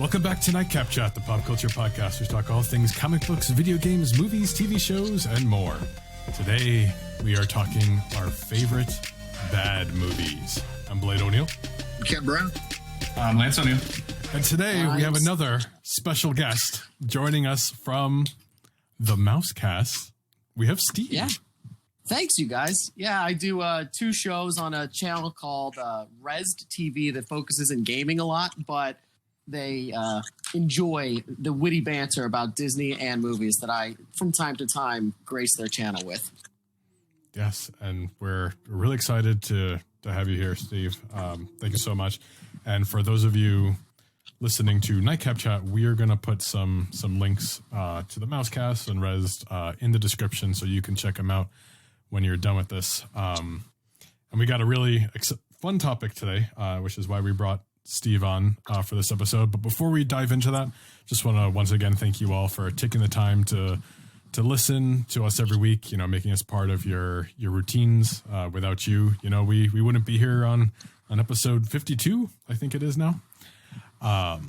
Welcome back to Nightcap Chat, the pop culture podcast. We talk all things comic books, video games, movies, TV shows, and more. Today, we are talking our favorite bad movies. I'm Blade O'Neill. I'm Ken Brown. I'm Lance O'Neill. And today, we have another special guest joining us from the Mousecast. We have Steve. Yeah. Thanks, you guys. Yeah, I do two shows on a channel called REZD TV that focuses in gaming a lot, but they enjoy the witty banter about Disney and movies that I, from time to time, grace their channel with. Yes, and we're really excited to have you here, Steve. Thank you so much. And for those of you listening to Nightcap Chat, we are going to put some links to the Mousecast and REZD in the description so you can check them out when you're done with this. And we got a really fun topic today, which is why we brought Steve on for this episode. But before we dive into that, just want to once again thank you all for taking the time to listen to us every week, making us part of your routines. Without you, we wouldn't be here on episode 52, I think it is now. But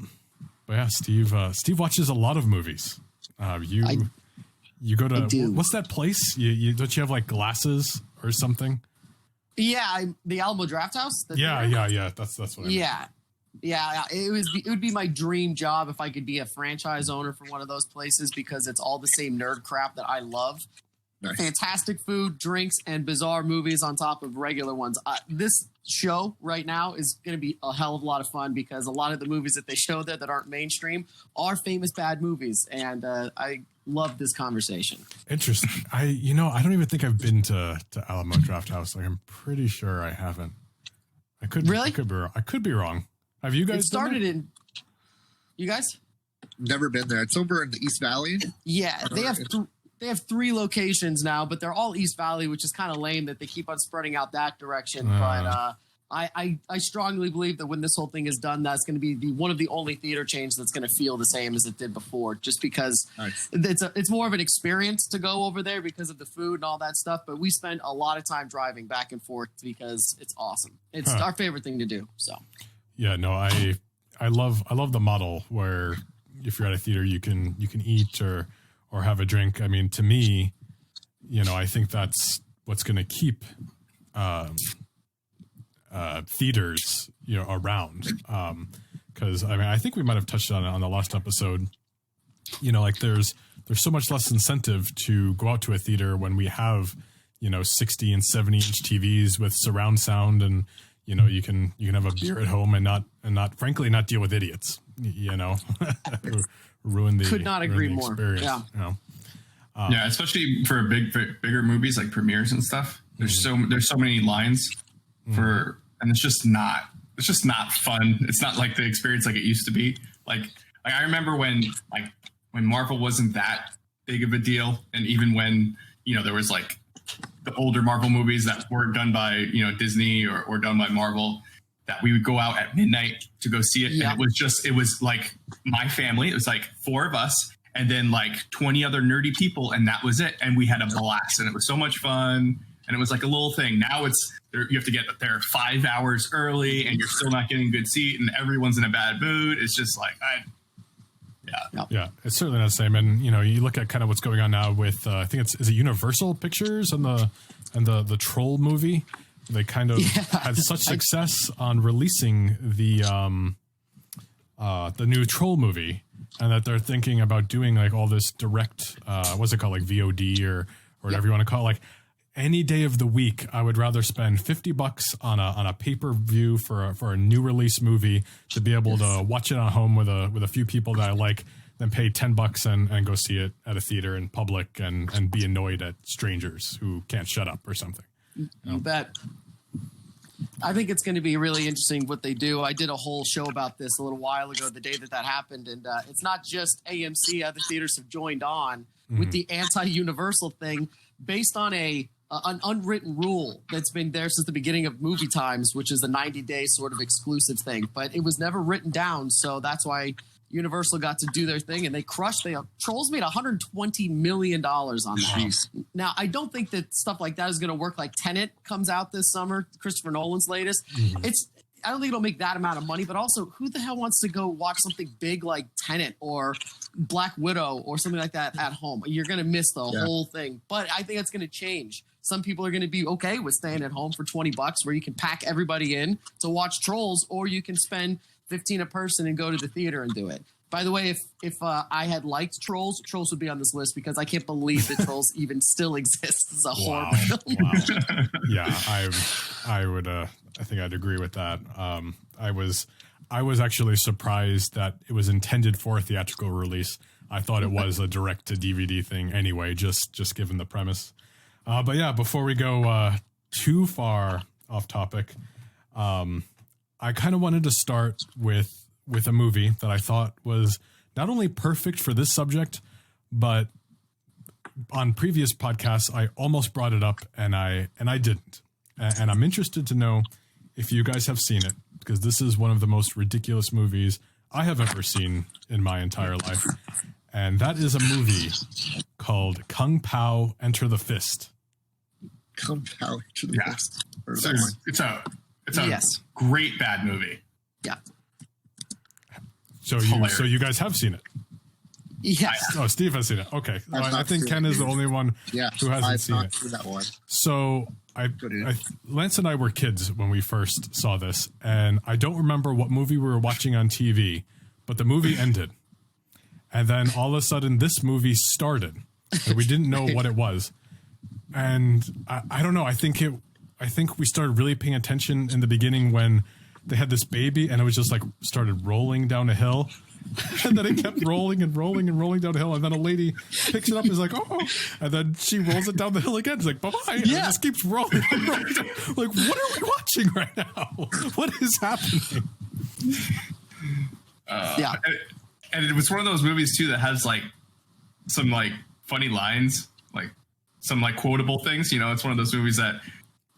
yeah, Steve watches a lot of movies. You go to, what's that place? You don't you have like glasses or something? Yeah, the Alamo Drafthouse. Yeah. That's what I mean. Yeah. It would be my dream job if I could be a franchise owner for one of those places, because it's all the same nerd crap that I love. Nice. Fantastic food, drinks, and bizarre movies on top of regular ones. This show right now is going to be a hell of a lot of fun because a lot of the movies that they show there that aren't mainstream are famous bad movies, and I love this conversation. Interesting. I don't even think I've been to Alamo Drafthouse. Like, I'm pretty sure I haven't. I could be wrong. Have you guys? It started in. You guys? Never been there. It's over in the East Valley. Yeah, they have 3 locations now, but they're all East Valley, which is kind of lame that they keep on spreading out that direction. But I strongly believe that when this whole thing is done, that's going to be one of the only theater chains that's going to feel the same as it did before, just because it's more of an experience to go over there because of the food and all that stuff. But we spend a lot of time driving back and forth because it's awesome. It's our favorite thing to do. So yeah, no, I love the model where if you're at a theater, you can eat or have a drink. I mean, to me, I think that's what's going to keep theaters, around. Because I think we might have touched on it on the last episode. Like there's so much less incentive to go out to a theater when we have 60 and 70-inch TVs with surround sound, and you can have a beer at home and not frankly not deal with idiots. Ruin the could not agree more. Yeah. Yeah, especially for bigger movies like premieres and stuff. There's so many lines and it's just not fun. It's not like the experience like it used to be. Like I remember when Marvel wasn't that big of a deal, and even when there was like the older Marvel movies that weren't done by Disney or done by Marvel, that we would go out at midnight to go see it. Yeah. And it was like my family. It was like 4 of us and then like 20 other nerdy people. And that was it. And we had a blast, and it was so much fun. And it was like a little thing. Now you have to get there 5 hours early, and you're still not getting a good seat, and everyone's in a bad mood. It's just like, yeah, it's certainly not the same. And, you look at kind of what's going on now with, I think is it Universal Pictures and the Troll movie. They kind of had such success on releasing the new Troll movie, and that they're thinking about doing like all this direct, what's it called, like VOD or whatever you want to call it. Like any day of the week, I would rather spend $50 on a pay-per-view for a new release movie to be able to watch it at home with a few people that I like, than pay $10 and go see it at a theater in public and be annoyed at strangers who can't shut up or something. You bet. I think it's going to be really interesting what they do. I did a whole show about this a little while ago, the day that happened. And it's not just AMC. Other theaters have joined on with the anti-Universal thing based on an unwritten rule that's been there since the beginning of movie times, which is a 90-day sort of exclusive thing. But it was never written down. So that's why Universal got to do their thing, and they crushed. Trolls made $120 million on that. Jeez. Now, I don't think that stuff like that is going to work. Like Tenet comes out this summer, Christopher Nolan's latest. I don't think it'll make that amount of money, but also who the hell wants to go watch something big like Tenet or Black Widow or something like that at home? You're going to miss the whole thing. But I think it's going to change. Some people are going to be okay with staying at home for $20 where you can pack everybody in to watch Trolls, or you can spend $15 a person and go to the theater and do it. By the way, if I had liked Trolls would be on this list because I can't believe that Trolls even still exists as a horror film. Wow. Yeah, I would. I think I'd agree with that. I was actually surprised that it was intended for a theatrical release. I thought it was a direct to DVD thing anyway, just given the premise. But yeah, before we go too far off topic, I kind of wanted to start with a movie that I thought was not only perfect for this subject, but on previous podcasts, I almost brought it up and I didn't. And I'm interested to know if you guys have seen it, because this is one of the most ridiculous movies I have ever seen in my entire life. And that is a movie called Kung Pao Enter the Fist. Kung Pao Enter the Fist. It's a great bad movie. Yeah. So you guys have seen it? Yes. Oh, Steve has seen it. Okay. I think Ken is the only one who hasn't seen it. Seen that one. So Lance and I were kids when we first saw this, and I don't remember what movie we were watching on TV, but the movie ended. And then all of a sudden this movie started, and we didn't know what it was. And I don't know. I think we started really paying attention in the beginning when they had this baby, and it was just like started rolling down a hill, and then it kept rolling and rolling and rolling down a hill, and then a lady picks it up and is like, oh, and then she rolls it down the hill again. It's like, bye-bye. And it just keeps rolling and rolling. Like, what are we watching right now? What is happening? And it was one of those movies too that has like some like funny lines, like some like quotable things. You know, it's one of those movies that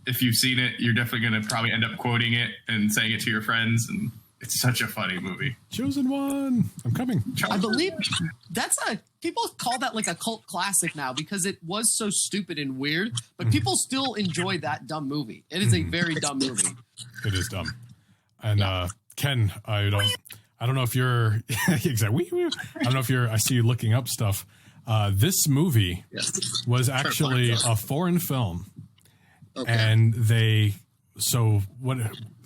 if you've seen it, you're definitely going to probably end up quoting it and saying it to your friends. And it's such a funny movie. Chosen one. I'm coming. I believe people call that like a cult classic now because it was so stupid and weird, but people still enjoy that dumb movie. It is a very dumb movie. It is dumb. And Ken, I don't know if you're exactly. I don't know if you're. I see you looking up stuff. This movie was actually a foreign film. Okay. And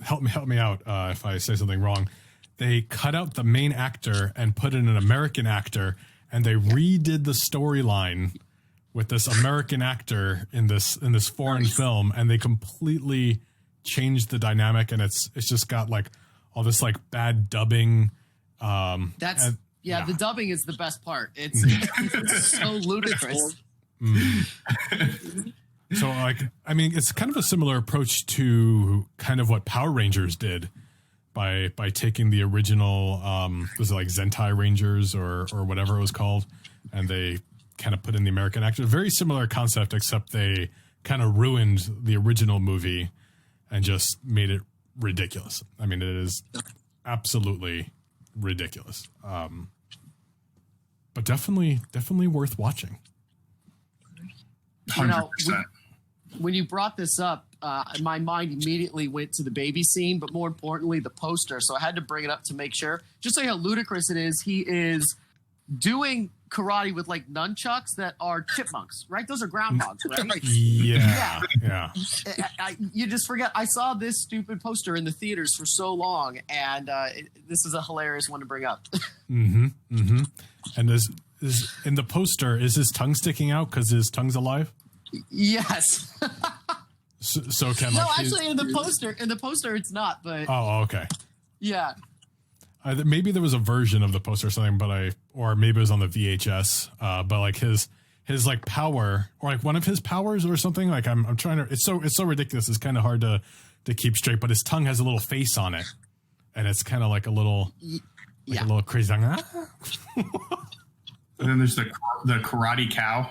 help me out if I say something wrong. They cut out the main actor and put in an American actor, and they redid the storyline with this American actor in this foreign film, and they completely changed the dynamic, and it's just got like all this like bad dubbing. The dubbing is the best part. It's so ludicrous. So, I mean, it's kind of a similar approach to kind of what Power Rangers did by taking the original, was it like Zentai Rangers or whatever it was called, and they kind of put in the American actor. Very similar concept, except they kind of ruined the original movie and just made it ridiculous. I mean, it is absolutely ridiculous. But definitely worth watching. 100%. When you brought this up, my mind immediately went to the baby scene, but more importantly, the poster. So I had to bring it up to make sure. Just so how ludicrous it is, he is doing karate with like nunchucks that are chipmunks, right? Those are groundhogs, right? Yeah. You just forget. I saw this stupid poster in the theaters for so long, and this is a hilarious one to bring up. And is in the poster, is his tongue sticking out because his tongue's alive? Yes. So Ken, no, actually, in the poster, it's not. But okay. Yeah. Maybe there was a version of the poster or something, or maybe it was on the VHS. But like his like power, or like one of his powers or something. Like I'm trying to. It's so ridiculous. It's kind of hard to keep straight. But his tongue has a little face on it, and it's kind of like a little, a little crazy. And then there's the karate cow.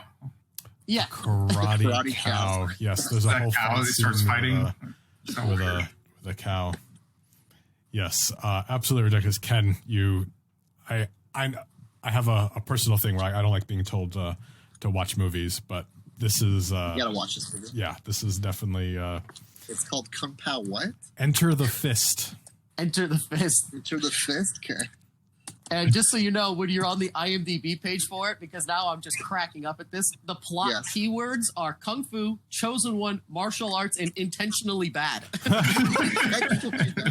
Yeah, karate cow. Yes, there's a whole cow that starts fighting with a cow. Yes, absolutely ridiculous. Ken, I have a personal thing where I don't like being told to watch movies, but this is You gotta watch this movie. yeah, this is definitely It's called Kung Pao what? Enter the Fist. Enter the Fist. Enter the Fist? Okay. And just so you know, when you're on the IMDb page for it, because now I'm just cracking up at this, the plot Yes. keywords are Kung Fu, Chosen One, Martial Arts, and Intentionally Bad.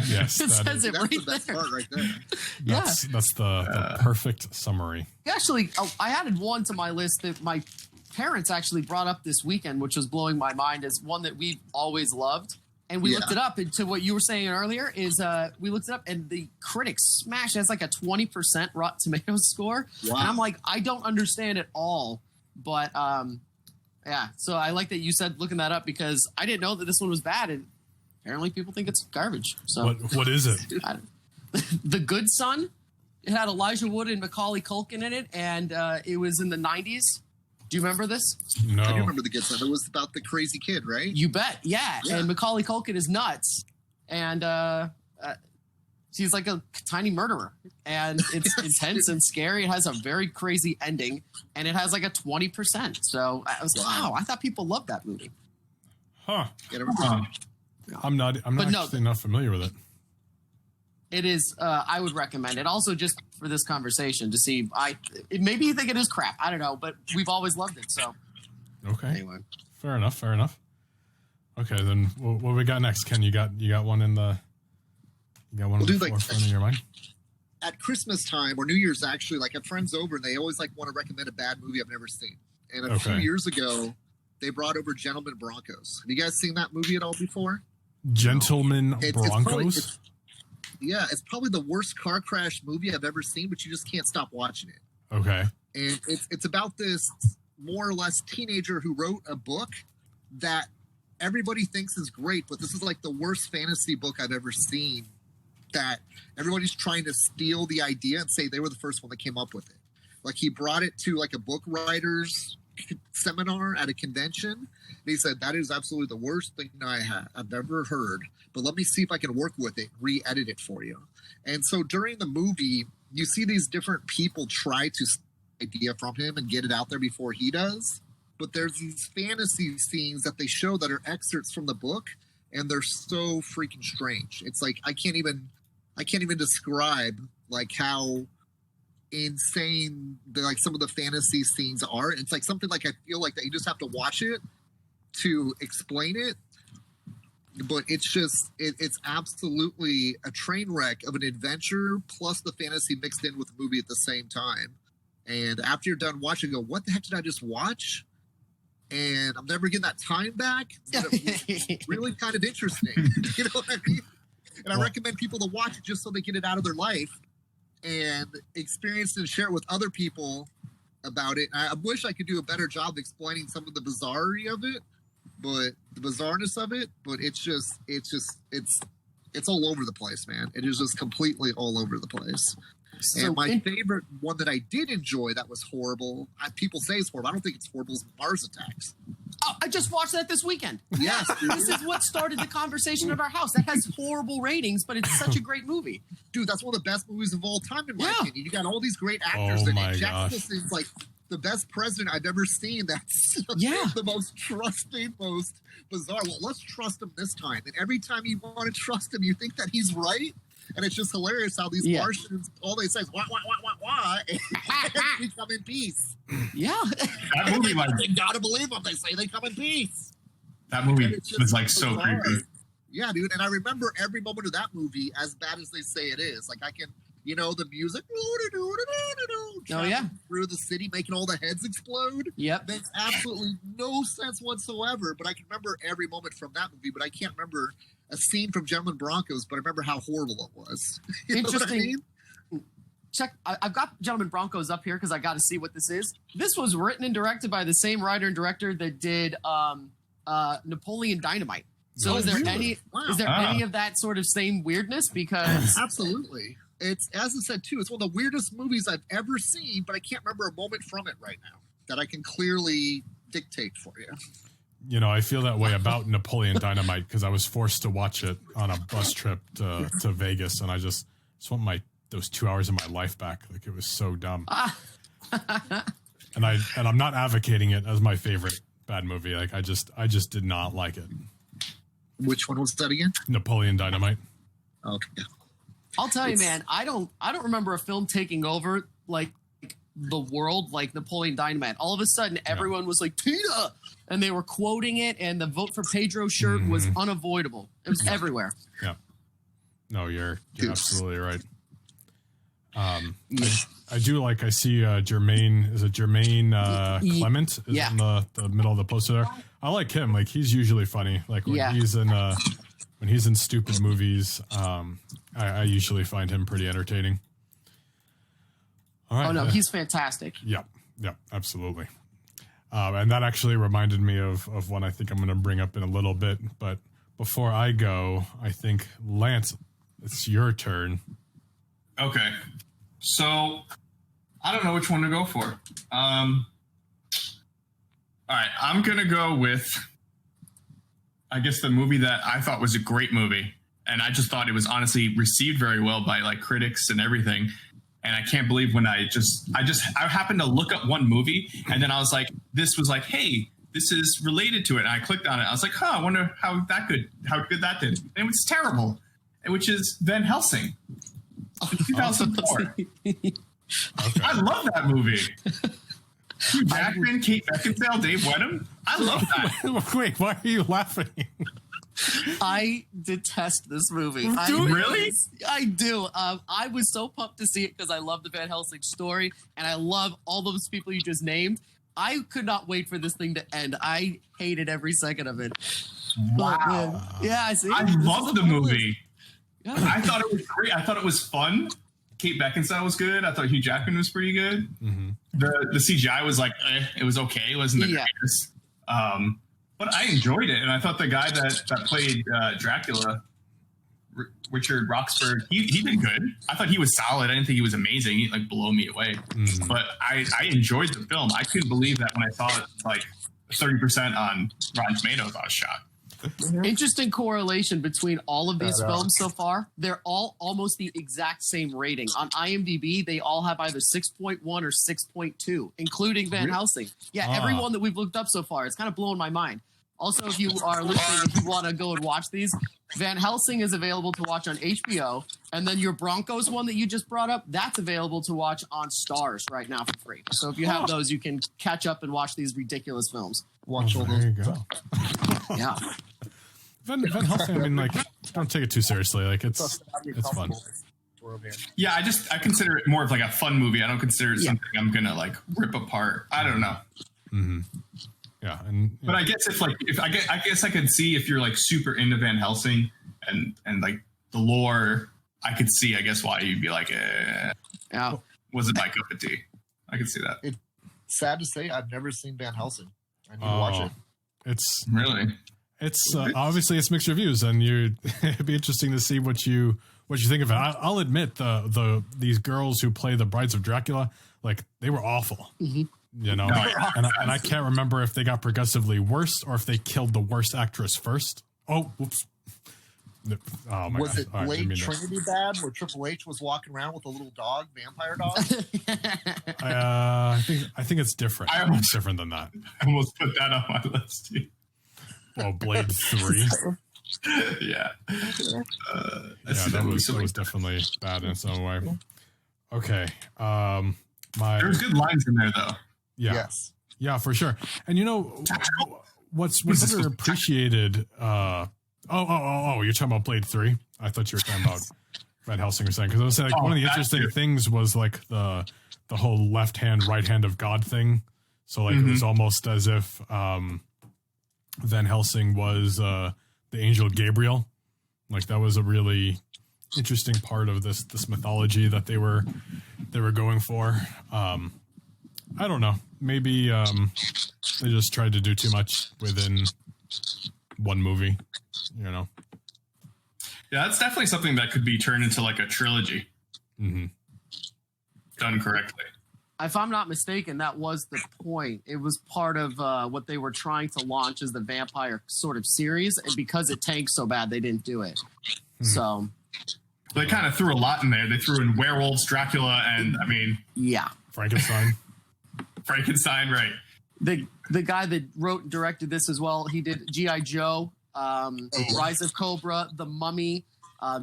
Yes, It that says is- it That's right the best there. part right there. that's the perfect summary. Actually, I added one to my list that my parents actually brought up this weekend, which was blowing my mind, as one that we've always loved. And we looked it up, and to what you were saying earlier is we looked it up, and the critics smash has like a 20% Rotten Tomatoes score. Wow. And I'm like, I don't understand at all. But yeah, so I like that you said looking that up, because I didn't know that this one was bad, and apparently people think it's garbage. So What is it? The Good Son. It had Elijah Wood and Macaulay Culkin in it, and it was in the 90s. Do you remember this? No. I do remember The Good Son. It was about the crazy kid, right? You bet. Yeah. Yeah. And Macaulay Culkin is nuts. And she's like a tiny murderer. And it's intense and scary. It has a very crazy ending. And it has like a 20%. So I was wow, I thought people loved that movie. Huh. Get it? I'm not actually not familiar with it. It is. I would recommend it. Also, just for this conversation to see. Maybe you think it is crap. I don't know, but we've always loved it. So Okay. anyway, Fair enough. Okay, then what we got next? Ken, you got one in the We'll do, like, forefront of your mind? At Christmas time or New Year's, actually, like, I have friends over and they always like want to recommend a bad movie I've never seen. And a few years ago, they brought over Gentlemen Broncos. Have you guys seen that movie at all before? Gentlemen It's Broncos? it's probably the worst car crash movie I've ever seen, but you just can't stop watching it. Okay. And it's about this more or less teenager who wrote a book that everybody thinks is great, but this is like the worst fantasy book I've ever seen, that everybody's trying to steal the idea and say they were the first one that came up with it. Like, he brought it to like a book writers seminar at a convention, and he said, that is absolutely the worst thing I've ever heard, but let me see if I can work with it, re-edit it for you. And so during the movie, you see these different people try to steal the idea from him and get it out there before he does. But there's these fantasy scenes that they show that are excerpts from the book, and they're so freaking strange. It's like I can't even describe like how insane like some of the fantasy scenes are. It's like something like I feel like that you just have to watch it to explain it. But it's just it's absolutely a train wreck of an adventure plus the fantasy mixed in with the movie at the same time. And after you're done watching, you go, what the heck did I just watch? And I'm never getting that time back. But it was really kind of interesting. You know what I mean? And I recommend people to watch it just so they get it out of their life and experience and share it with other people about it. I wish I could do a better job of explaining some of the bizarrerie of it, but the bizarreness of it. But it's all over the place, man. It is just completely all over the place. And my favorite one that I did enjoy that was horrible, people say it's horrible, I don't think it's horrible, is Mars Attacks. Oh, I just watched that this weekend. Yes. Dude. This is what started the conversation at our house. That has horrible ratings, but it's such a great movie. Dude, that's one of the best movies of all time, in my opinion. You got all these great actors Oh in my it. Jack gosh. Nicholson is like the best president I've ever seen. That's the most trusting, most bizarre. Well, let's trust him this time. And every time you want to trust him, you think that he's right. And it's just hilarious how these Martians, all they say is, wah, wah, wah, wah, and we come in peace. Yeah. That movie, like, They gotta believe them. They say they come in peace. that movie was like so bizarre. creepy. Yeah, dude. And I remember every moment of that movie as bad as they say it is. Like, I can, the music. Oh, yeah. Through the city, making all the heads explode. Yep. Makes absolutely no sense whatsoever. But I can remember every moment from that movie, but I can't remember a scene from Gentlemen Broncos, but I remember how horrible it was. You know what I mean? Check. I've got Gentlemen Broncos up here because I got to see what this is. This was written and directed by the same writer and director that did Napoleon Dynamite. So is there any of that sort of same weirdness? Because absolutely. It's, as I said too, it's one of the weirdest movies I've ever seen, but I can't remember a moment from it right now that I can clearly dictate for you. You know, I feel that way about Napoleon Dynamite because I was forced to watch it on a bus trip to Vegas, and I just want those 2 hours of my life back. Like, it was so dumb. And I'm not advocating it as my favorite bad movie. Like I just did not like it. Which one was that again? Napoleon Dynamite. Okay. I'll tell you, man, I don't remember a film taking over like the world like Napoleon Dynamite. All of a sudden, everyone was like Tita, and they were quoting it, and the vote for Pedro shirt was unavoidable. It was everywhere. Yeah. No, you're absolutely right. I do like. I see Jermaine. Is it Jermaine Clement? Is in the middle of the poster there. I like him. Like he's usually funny. Like when he's in stupid movies, I usually find him pretty entertaining. All right. Oh no, he's fantastic. Yeah, absolutely. And that actually reminded me of one I think I'm going to bring up in a little bit. But before I go, I think Lance, it's your turn. Okay. So I don't know which one to go for. All right, I'm going to go with, I guess, the movie that I thought was a great movie. And I just thought it was honestly received very well by like critics and everything. And I can't believe when I happened to look up one movie and then I was like, this was like, hey, this is related to it. And I clicked on it. I was like, I wonder how good that did. And it was terrible, which is Van Helsing. 2004. Okay. I love that movie. Hugh Jackman, Kate Beckinsale, Dave Wenham. I love that. Wait, why are you laughing? I detest this movie. Really? I do. I was so pumped to see it because I love the Van Helsing story and I love all those people you just named. I could not wait for this thing to end. I hated every second of it. Wow. Yeah, I see. I love the movie. Yeah. I thought it was great. I thought it was fun. Kate Beckinsale was good. I thought Hugh Jackman was pretty good. Mm-hmm. The CGI was like, it was okay. It wasn't the greatest. But I enjoyed it. And I thought the guy that played Dracula, Richard Roxburgh, he did good. I thought he was solid. I didn't think he was amazing. He like blew me away. Mm-hmm. But I enjoyed the film. I couldn't believe that when I saw it like 30% on Rotten Tomatoes, I was shocked. Interesting correlation between all of these films so far. They're all almost the exact same rating. On IMDb, they all have either 6.1 or 6.2, including Van Helsing. Yeah, every one that we've looked up so far. It's kind of blowing my mind. Also, if you are listening, if you want to go and watch these, Van Helsing is available to watch on HBO. And then your Broncos one that you just brought up, that's available to watch on Stars right now for free. So if you have those, you can catch up and watch these ridiculous films. Watch all there those. You go. Yeah. Van Helsing, I mean, like, don't take it too seriously. Like, it's fun. Yeah, I consider it more of like a fun movie. I don't consider it something I'm gonna like rip apart. I don't know. Mm-hmm. Yeah, but I guess I guess I could see if you're like super into Van Helsing and like the lore, I could see, I guess, why you'd be like, wasn't my cup of tea. I could see that. It's sad to say, I've never seen Van Helsing. I need to watch it. It's really. It's obviously it's mixed reviews, and it'd be interesting to see what you think of it. I'll admit these girls who play the Brides of Dracula, like they were awful, you know, and I can't remember if they got progressively worse or if they killed the worst actress first. Oh, whoops! Oh my was God. it Blade Trinity bad, where Triple H was walking around with a little dog, vampire dog? I think it's different. It's different than that. I almost put that on my list too. Well, Blade 3. Yeah. That was definitely bad in its own way. Okay. There's good lines in there, though. Yeah. Yes. Yeah, for sure. And you know, what's underappreciated... you're talking about Blade 3? I thought you were talking about Van Helsing or something. Because I was saying, like, one of the interesting things was, like, the whole left hand, right hand of God thing. So, like, it was almost as if... Van Helsing was the angel Gabriel. Like that was a really interesting part of this mythology that they were going for. I don't know. Maybe they just tried to do too much within one movie, you know. Yeah, that's definitely something that could be turned into like a trilogy. Mm-hmm. Done correctly. If I'm not mistaken, that was the point. It was part of what they were trying to launch as the vampire sort of series, and because it tanked so bad, they didn't do it. So they kind of threw a lot in there. They threw in werewolves, Dracula, and I mean, yeah, Frankenstein, right? The guy that wrote and directed this as well, he did G.I. Joe, Rise of Cobra, The Mummy,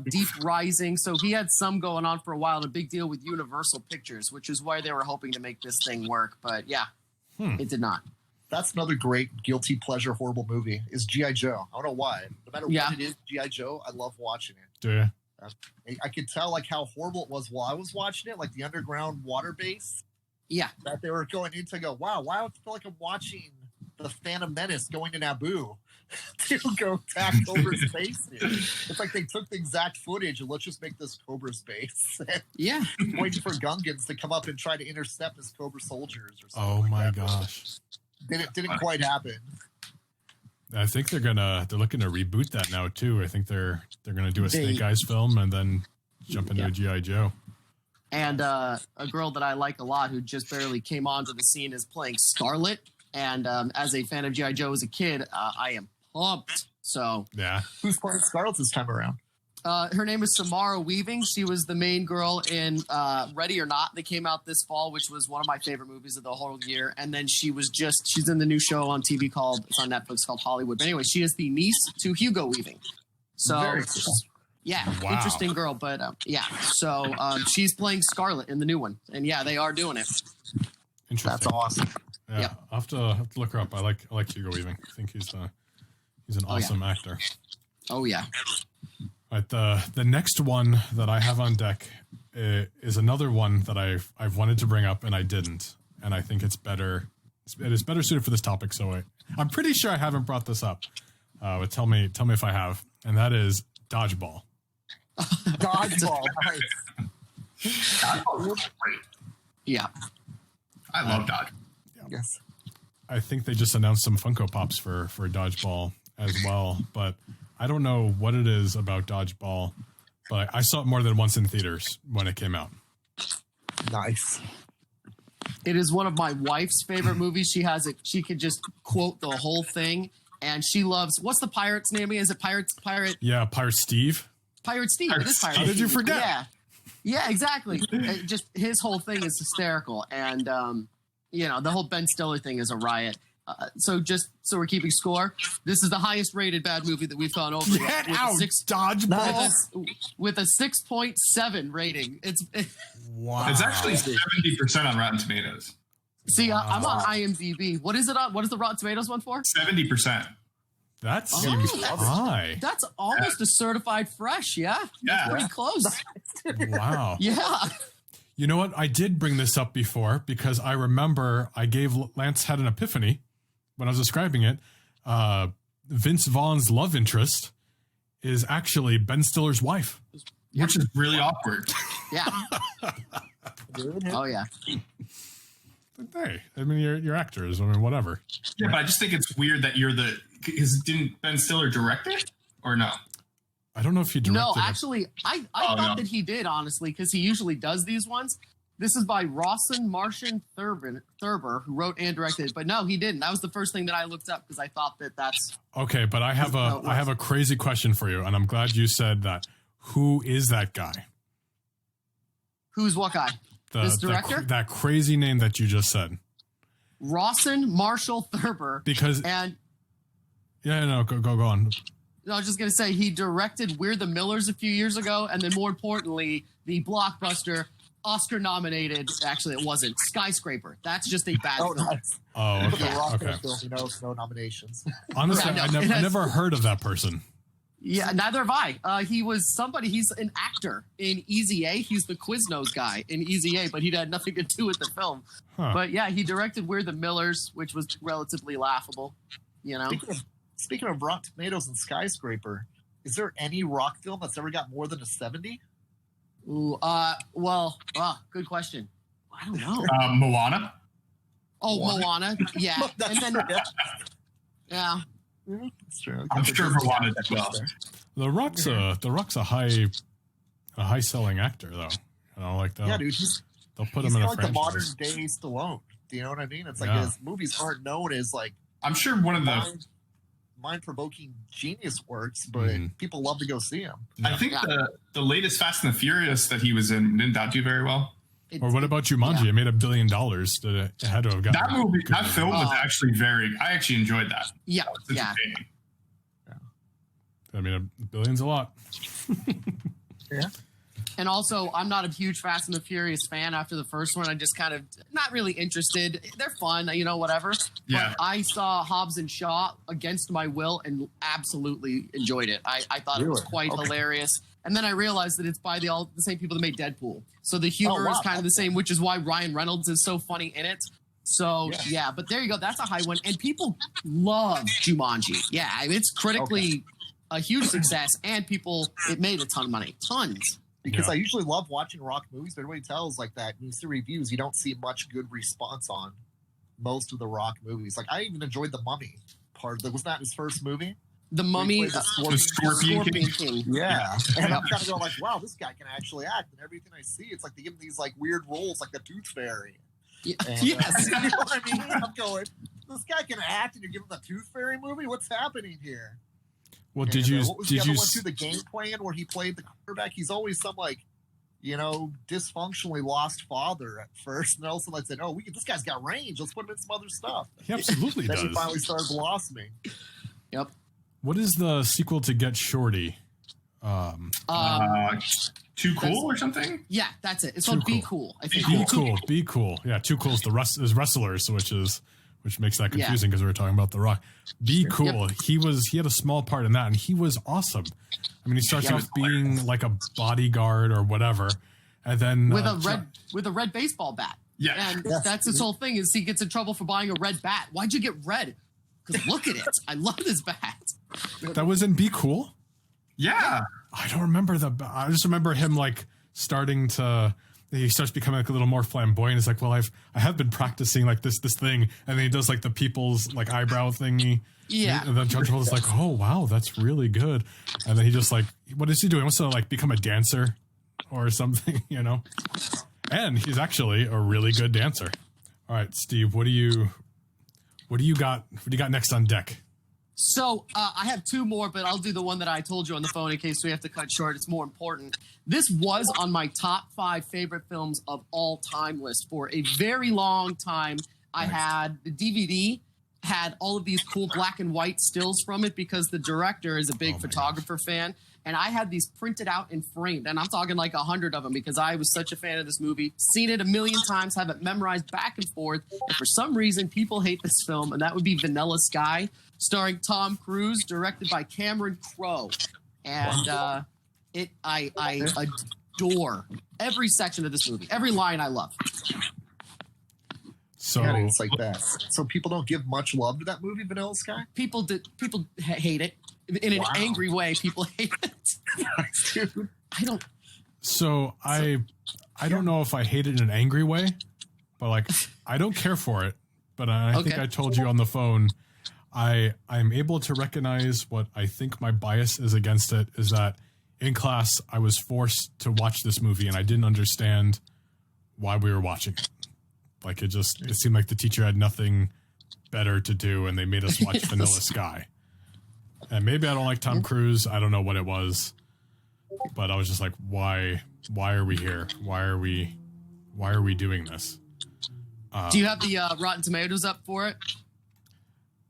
Deep Rising. So he had some going on for a while, and a big deal with Universal Pictures, which is why they were hoping to make this thing work. But yeah, it did not. That's another great guilty pleasure horrible movie is G.I. Joe. I don't know why. No matter what it is, G.I. Joe, I love watching it. Do you? I could tell like how horrible it was while I was watching it, like the underground water base. Yeah. That they were going into. I go, wow, why do I feel like I'm watching the Phantom Menace going to Naboo to go attack Cobra's base? It's like they took the exact footage and let's just make this Cobra's base. Yeah. Waiting for Gungans to come up and try to intercept his Cobra soldiers or something. Oh my gosh. Didn't quite happen. I think they're looking to reboot that now too. I think they're gonna do a Snake Eyes film and then jump into a G.I. Joe. And a girl that I like a lot who just barely came onto the scene is playing Scarlet. And as a fan of G.I. Joe as a kid, I am pumped. So yeah, who's playing Scarlet this time around? Her name is Samara Weaving. She was the main girl in Ready or Not that came out this fall, which was one of my favorite movies of the whole year. And then she's in the new show on TV it's on Netflix called Hollywood. But anyway, she is the niece to Hugo Weaving. So yeah, interesting girl. But so she's playing Scarlet in the new one. And yeah, they are doing it. Interesting. That's awesome. Yeah, I'll have to look her up. I like Hugo Weaving. I think he's an awesome actor. Oh yeah. Right, the next one that I have on deck is another one that I've wanted to bring up and I didn't, and I think it's better. It is better suited for this topic. So I'm pretty sure I haven't brought this up. But tell me if I have, and that is Dodgeball. Dodgeball, nice. Dodgeball was great. Yeah, I love Dodgeball. Yes. I think they just announced some Funko Pops for Dodgeball as well, but I don't know what it is about Dodgeball, but I saw it more than once in theaters when it came out. Nice. It is one of my wife's favorite movies. She has it. She could just quote the whole thing, and she loves. What's the pirate's name? Is it Pirate? Yeah, Pirate Steve. Pirate Steve. It is Pirate. How did you forget? Yeah, exactly. Just his whole thing is hysterical, and the whole Ben Stiller thing is a riot. So we're keeping score. This is the highest rated bad movie that we've gone over. Get out, Dodgeball. With a 6.7 rating. Wow. It's actually 70% on Rotten Tomatoes. See, I'm on IMDb. What is it on? What is the Rotten Tomatoes one for? 70%. That seems high. That's almost a certified fresh, yeah? That's pretty close. Wow. Yeah. You know what? I did bring this up before because I remember Lance had an epiphany when I was describing it. Vince Vaughn's love interest is actually Ben Stiller's wife. Which is really awkward. Yeah. Oh, yeah. But hey, I mean, you're actors. I mean, whatever. Yeah, but I just think it's weird that didn't Ben Stiller direct it? Or no? I don't know if he directed No, it. actually, I thought that he did, honestly, because he usually does these ones. This is by Rawson Martian Thurber, who wrote and directed it. But no, he didn't. That was the first thing that I looked up because I thought that's... Okay, but I have a crazy question for you, and I'm glad you said that. Who is that guy? Who's what guy? This director? That crazy name that you just said. Rawson Marshall Thurber. Because... And... Yeah, no, go on. No, I was just going to say he directed We're the Millers a few years ago, and then more importantly, the blockbuster Oscar-nominated, actually it wasn't, Skyscraper. That's just a bad film. Nice. Oh, okay. The Rock Okay. film, no nominations. Honestly, Yeah, I never heard of that person. Yeah, neither have I. He's an actor in Easy A. He's the Quiznos guy in Easy A, but he had nothing to do with the film. Huh. But yeah, he directed We're the Millers, which was relatively laughable, you know? Speaking of Rotten Tomatoes and Skyscraper, is there any rock film that's ever got more than a 70? Ooh, good question. I don't know. Moana? Oh, Moana. Yeah. And then, yeah. That's true. I'm sure Moana as well. The Rock's a high selling actor though. You know, like Yeah, dude. they'll put him in a like the modern franchise. day Stallone. Do you know what I mean? It's like his movies aren't known as like I'm sure one of the mind-provoking genius works, but people love to go see him. I think the latest Fast and the Furious that he was in didn't that do very well? Or what about Jumanji? Yeah. It made $1 billion. It had to have gotten that movie. That film was actually I actually enjoyed that. Yeah, It's yeah. entertaining. I mean, $1 billion's a lot. Yeah. And also, I'm not a huge Fast and the Furious fan after the first one. I just kind of not really interested. They're fun, whatever. Yeah. But I saw Hobbs and Shaw against my will and absolutely enjoyed it. I thought it was quite hilarious. And then I realized that it's by the same people that made Deadpool. So the humor is kind of the same, which is why Ryan Reynolds is so funny in it. So, yeah, but there you go. That's a high one. And people love Jumanji. Yeah, I mean, it's critically a huge success, and it made a ton of money. Tons. Because I usually love watching rock movies, but everybody tells like that. You see reviews, you don't see much good response on most of the rock movies. Like I even enjoyed the Mummy part. That was that his first movie. The Mummy, the Scorpion King. Yeah, and I'm kind of going like, wow, this guy can actually act. And everything I see, it's like they give him these like weird roles, like the Tooth Fairy. Yeah. And, Yes. you know what I mean? I'm going, this guy can act, and you're giving him the Tooth Fairy movie. What's happening here? Well, What was the other one too? The Game Plan, where he played the quarterback. He's always some like, dysfunctionally lost father at first, and also like said, "Oh, this guy's got range. Let's put him in some other stuff." He absolutely then does. he finally started blossoming. Yep. What is the sequel to Get Shorty? Too Cool or something? Yeah, that's it. It's called Be Cool. I think. Be Cool. Yeah, Too Cool is wrestlers, which makes that confusing because we were talking about The Rock. Be Cool. Yep. He had a small part in that, and he was awesome. I mean, he starts off being like a bodyguard or whatever, and then with a red baseball bat. Yeah, and that's his whole thing. Is he gets in trouble for buying a red bat? Why'd you get red? Because look at it. I love this bat. That was in Be Cool. Yeah, I don't remember I just remember him like starting to. He starts becoming like a little more flamboyant. He's like, well, I have been practicing like this thing, and then he does like the people's like eyebrow thingy. Yeah. And then John Travolta's like, oh wow, that's really good. And then he just like, what is he doing? He wants to like become a dancer or something, And he's actually a really good dancer. All right, Steve, what do you got? What do you got next on deck? So I have two more, but I'll do the one that I told you on the phone in case we have to cut short. It's more important. This was on my top 5 favorite films of all time list for a very long time. I had the DVD, had all of these cool black and white stills from it because the director is a big photographer fan. And I had these printed out and framed, and I'm talking like 100 of them because I was such a fan of this movie. Seen it a million times, have it memorized back and forth. And for some reason, people hate this film, and that would be Vanilla Sky, starring Tom Cruise, directed by Cameron Crowe. And I adore every section of this movie. Every line I love. So it's like that. So people don't give much love to that movie, Vanilla Sky? People hate it. In an angry way, people hate it. I don't. So I don't know if I hate it in an angry way, but like I don't care for it. But I think I told you on the phone, I'm able to recognize what I think my bias is against it is that in class I was forced to watch this movie and I didn't understand why we were watching it. Like it seemed like the teacher had nothing better to do and they made us watch Vanilla Sky. And maybe I don't like Tom Cruise. I don't know what it was, but I was just like, why are we here? Why are we doing this? Do you have the Rotten Tomatoes up for it?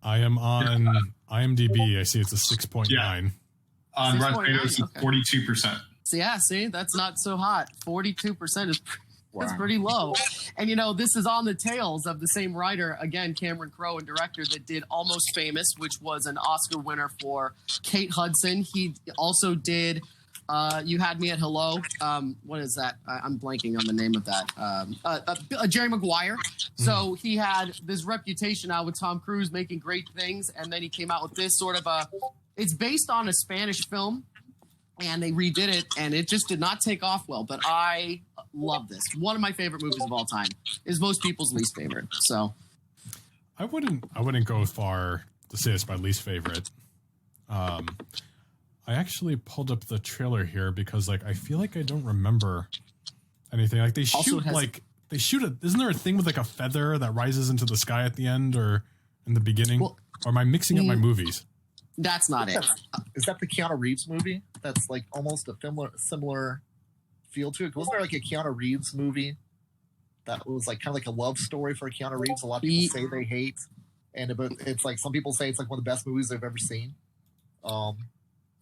I am on IMDb. I see it's a 6.9. Yeah. On Rotten Tomatoes, 42%. So yeah, see, that's not so hot. 42% is that's pretty low. And this is on the tails of the same writer, again, Cameron Crowe, and director that did Almost Famous, which was an Oscar winner for Kate Hudson. He also did You Had Me at Hello. What is that? I'm blanking on the name of that. Jerry Maguire. So he had this reputation now with Tom Cruise making great things, and then he came out with this sort of it's based on a Spanish film, and they redid it, and it just did not take off well. But I love this. One of my favorite movies of all time. Is most people's least favorite. So I wouldn't go far to say it's my least favorite. I actually pulled up the trailer here because I feel like I don't remember anything. Like they shoot isn't there a thing with a feather that rises into the sky at the end or in the beginning? Or am I mixing up my movies? That's not it. Is that the Keanu Reeves movie? That's almost a similar feel to it. Wasn't there a Keanu Reeves movie that was like kind of like a love story for Keanu Reeves. A lot of people say they hate, but it's like some people say it's like one of the best movies they've ever seen.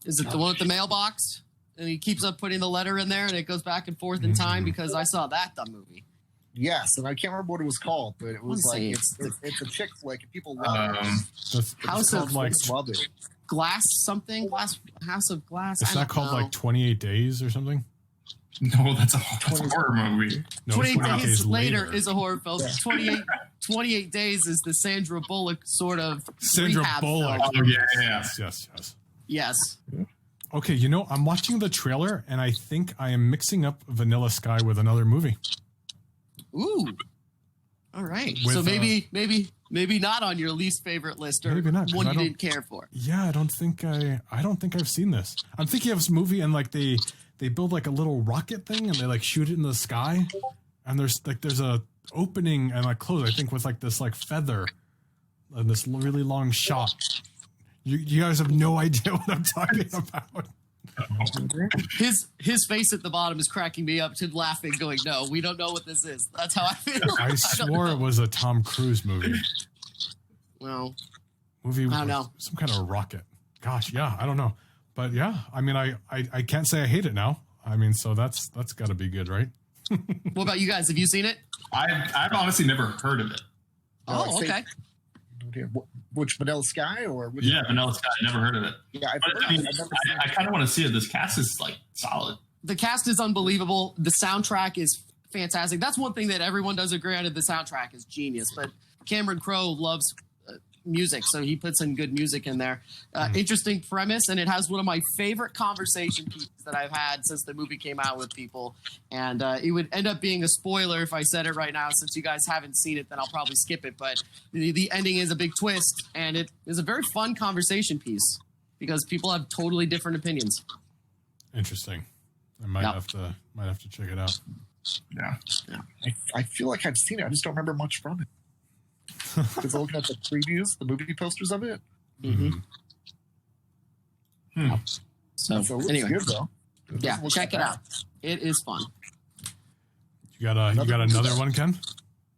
Is it the one with the mailbox? And he keeps up putting the letter in there, and it goes back and forth in time, because I saw that dumb movie. Yes, and I can't remember what it was called, but it was like it's a chick flick, and people love it. House of love it. Glass something? House of Glass. Is that called like 28 Days or something? No, that's a horror movie. No, 28 Days Later is a horror film. 28 Days is the Sandra Bullock sort of Sandra Bullock. Film. Oh, yeah. Yes. Okay, I'm watching the trailer, and I think I am mixing up Vanilla Sky with another movie. Ooh. All right. With, so maybe not on your least favorite list, or maybe not, one you didn't care for. Yeah, I don't think I've seen this. I'm thinking of this movie, and like they build like a little rocket thing, and they like shoot it in the sky, and there's a opening and a close, I think, with like this like feather and this really long shot. You guys have no idea what I'm talking about. His face at the bottom is cracking me up to laughing, going, "No, we don't know what this is." That's how I feel. I swore it was a Tom Cruise movie. Well, I don't know. Some kind of rocket. Gosh, yeah, I don't know. But yeah, I mean, I can't say I hate it now. I mean, so that's got to be good, right? What about you guys? Have you seen it? I've honestly never heard of it. Oh, okay. Which Vanilla Sky or which Vanilla Sky? I never heard of it. Yeah, I kind of want to see it. This cast is like solid. The cast is unbelievable. The soundtrack is fantastic. That's one thing that everyone does agree on. The soundtrack is genius. But Cameron Crowe loves music, so he puts in good music in there. Interesting premise, and it has one of my favorite conversation pieces that I've had since the movie came out with people. And it would end up being a spoiler if I said it right now. Since you guys haven't seen it, then I'll probably skip it. But the ending is a big twist, and it is a very fun conversation piece because people have totally different opinions. Interesting. I might have to check it out. Yeah. I feel like I've seen it. I just don't remember much from it. Because looking at the previews, the movie posters of it. So anyway, good though. Yeah, check it out. It is fun. You got another one, Ken?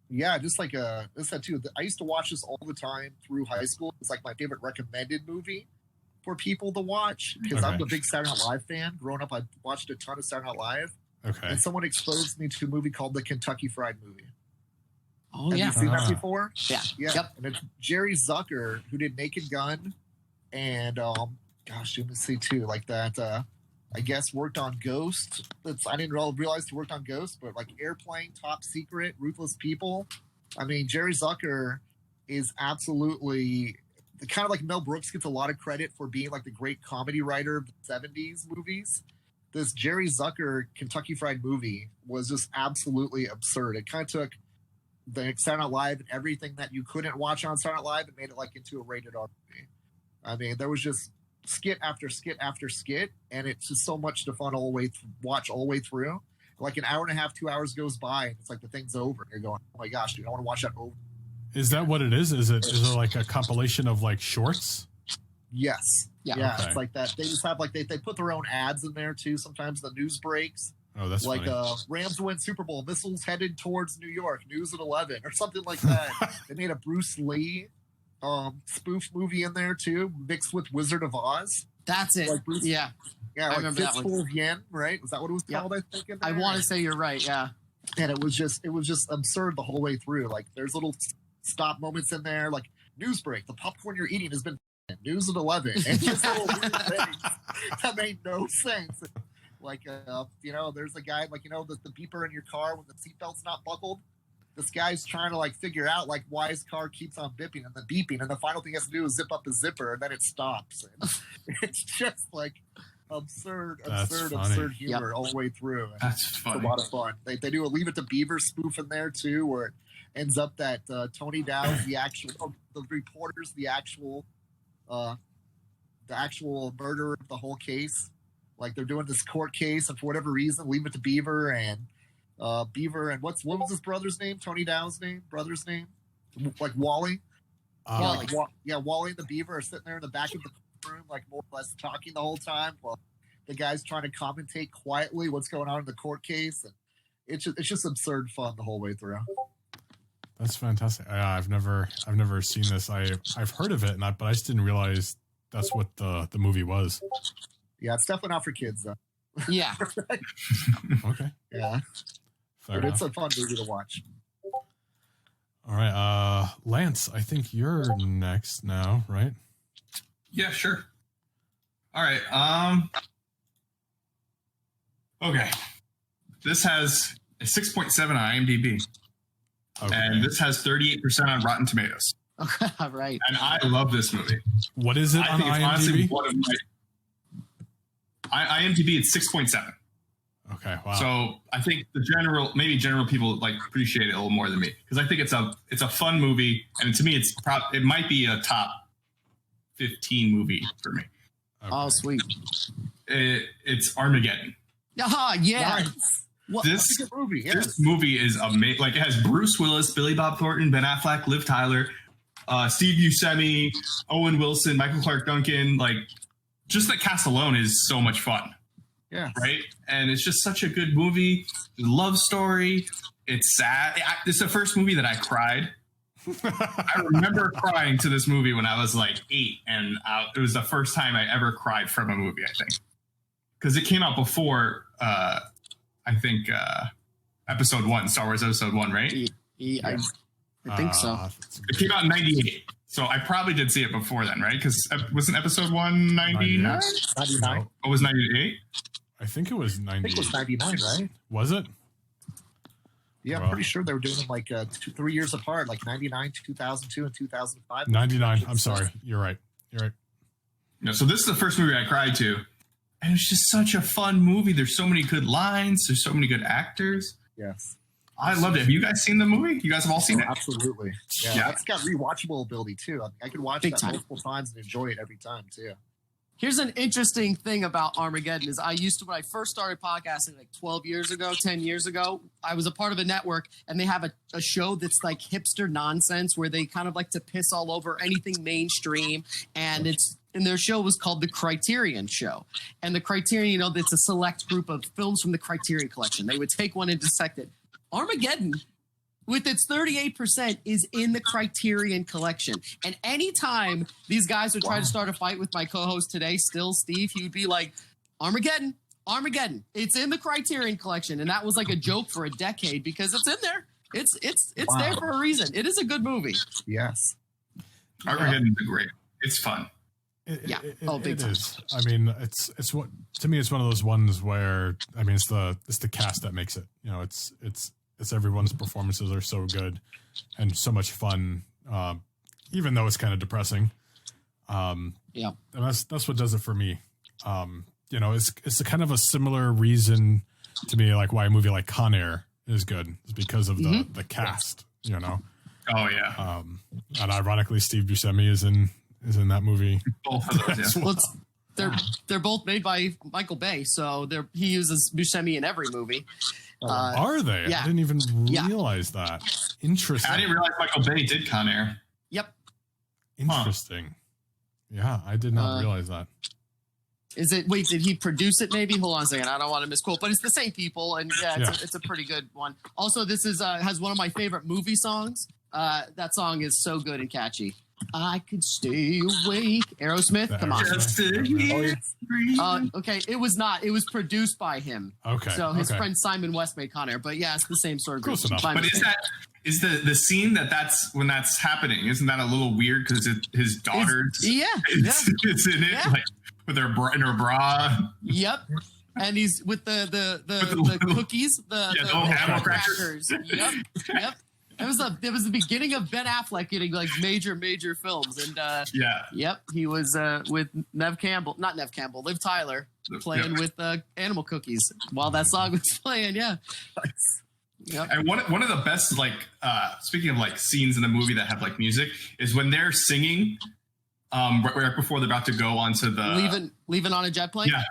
Yeah, just like this said too. I used to watch this all the time through high school. It's like my favorite recommended movie for people to watch because I'm a big Saturday Night Live fan. Growing up, I watched a ton of Saturday Night Live. Okay. And someone exposed me to a movie called The Kentucky Fried Movie. Oh, Have you seen that before? Yeah. Yep. And it's Jerry Zucker, who did Naked Gun, and gosh, you can see too, like that. I guess worked on Ghost. I didn't realize he worked on Ghost, but like Airplane, Top Secret, Ruthless People. I mean, Jerry Zucker is absolutely kind of like Mel Brooks gets a lot of credit for being like the great comedy writer of the 70s movies. This Jerry Zucker Kentucky Fried Movie was just absolutely absurd. It kind of took the Saturday Night Live and everything that you couldn't watch on Saturday Night Live and made it like into a rated R movie. I mean, there was just skit after skit after skit, and it's just so much to fun watch all the way through. Like an hour and a half, 2 hours goes by, and it's like the thing's over. And you're going, oh my gosh, dude, I want to watch that over. Is that what it is? Is it like a compilation of like shorts? Yes. Yeah. Okay. It's like that. They just have like they put their own ads in there too. Sometimes the news breaks. Oh, that's like funny. Rams win Super Bowl, missiles headed towards New York, news at 11 or something like that. They made a Bruce Lee spoof movie in there too, mixed with Wizard of Oz. That's it. Like Bruce, yeah, I remember that one. Fistful of Yen, right? Was that what it was called? I think. I want to say you're right. Yeah. And it was just absurd the whole way through. Like there's little stop moments in there, like news break. The popcorn you're eating has been news at 11, and just little weird things that made no sense. Like, there's a guy, like, the beeper in your car when the seatbelt's not buckled. This guy's trying to, like, figure out, like, why his car keeps on beeping and the final thing he has to do is zip up the zipper, and then it stops. And it's just, like, absurd humor all the way through. And That's funny. It's a lot of fun. They do a Leave It to Beaver spoof in there, too, where it ends up that Tony Dow's the reporter's the actual murderer of the whole case. Like they're doing this court case, and for whatever reason, Leave It to Beaver and what was his brother's name? Tony Dow's brother's name, like Wally. Wally and the Beaver are sitting there in the back of the room, like more or less talking the whole time, while the guy's trying to commentate quietly what's going on in the court case. And it's just absurd fun the whole way through. That's fantastic. I've never seen this. I've heard of it, but I just didn't realize that's what the movie was. Yeah, it's definitely not for kids though. Yeah. Okay. Yeah. Fair But enough. it's a fun movie to watch. All right. Lance, I think you're next now, right? Yeah, sure. All right. Okay. This has a 6.7 on IMDb. Okay. And this has 38% on Rotten Tomatoes. Okay. Right. And I love this movie. What is it I on think it's honestly IMDb? one of my IMDb, it's 6.7. Okay. Wow. So I think maybe general people like appreciate it a little more than me, because I think it's a fun movie, and to me it might be a top 15 movie for me. Okay. Oh, sweet. It's Armageddon. Ah, yeah. Nice. What? This It's a good movie. Yes. This movie is amazing. Like, it has Bruce Willis, Billy Bob Thornton, Ben Affleck, Liv Tyler, Steve Buscemi, Owen Wilson, Michael Clark Duncan. Like, just the cast alone is so much fun. Yeah. Right? And it's just such a good movie. Love story. It's sad. It's the first movie that I cried. I remember crying to this movie when I was like 8, and it was the first time I ever cried from a movie, I think. Because it came out before, I think, episode 1, Star Wars episode 1, right? I think so. It came out in 98. So I probably did see it before then, right? Because wasn't episode 1 99? 99. Oh, was 98? I think it was 90. I think it was 99, right? Was it? Yeah, I'm pretty sure they were doing them like 3 years apart, like 99, 2002, and 2005. 99. I'm sorry. You're right. No, so this is the first movie I cried to. And it's just such a fun movie. There's so many good lines. There's so many good actors. Yes. I loved it. Have you guys seen the movie? You guys have all seen it? Absolutely. Yeah. It's got rewatchable ability too. I could watch Big that time. multiple times and enjoy it every time too. Here's an interesting thing about Armageddon is when I first started podcasting like 12 years ago, 10 years ago, I was a part of a network, and they have a show that's like hipster nonsense where they kind of like to piss all over anything mainstream. And their show was called The Criterion Show. And the Criterion, it's a select group of films from the Criterion Collection. They would take one and dissect it. Armageddon, with its 38%, is in the Criterion Collection. And anytime these guys would try to start a fight with my co-host today, Steve, he would be like, Armageddon, it's in the Criterion Collection. And that was like a joke for a decade because it's in there. It's there for a reason. It is a good movie. Yes. Armageddon is great. It's fun. It big time. is. I mean, it's what, to me, it's one of those ones where, I mean, it's the cast that makes it. It's everyone's performances are so good and so much fun, even though it's kind of depressing. And that's what does it for me. It's a kind of a similar reason to me, like why a movie like Con Air is good, is because of the cast. Oh yeah. And ironically, Steve Buscemi is in that movie. Both of those. Yeah. Well, they're both made by Michael Bay, so he uses Buscemi in every movie. Are they? Yeah. I didn't even realize that. Interesting. I didn't realize Michael Bay did Con Air. Yep. Interesting. Yeah, I did not realize that. Did he produce it maybe? Hold on a second. I don't want to misquote, but it's the same people, and it's a pretty good one. Also, this has one of my favorite movie songs. That song is so good and catchy. I could stay awake. Aerosmith, come on. Just to hear Okay, it was not. It was produced by him. Okay. So his friend Simon West made Con Air, but yeah, it's the same sort of group. Close enough. But is the scene that's when that's happening? Isn't that a little weird because his daughter is in it, like with her bra in her bra? Yep. And he's with the cookies, the animal crackers. Yep. It was the beginning of Ben Affleck getting like major films, and he was with Liv Tyler playing with animal cookies while that song was playing. Yeah. Yep. And one of the best, like, speaking of like scenes in the movie that have like music, is when they're singing right before they're about to go onto the leaving on a jet plane. Yeah.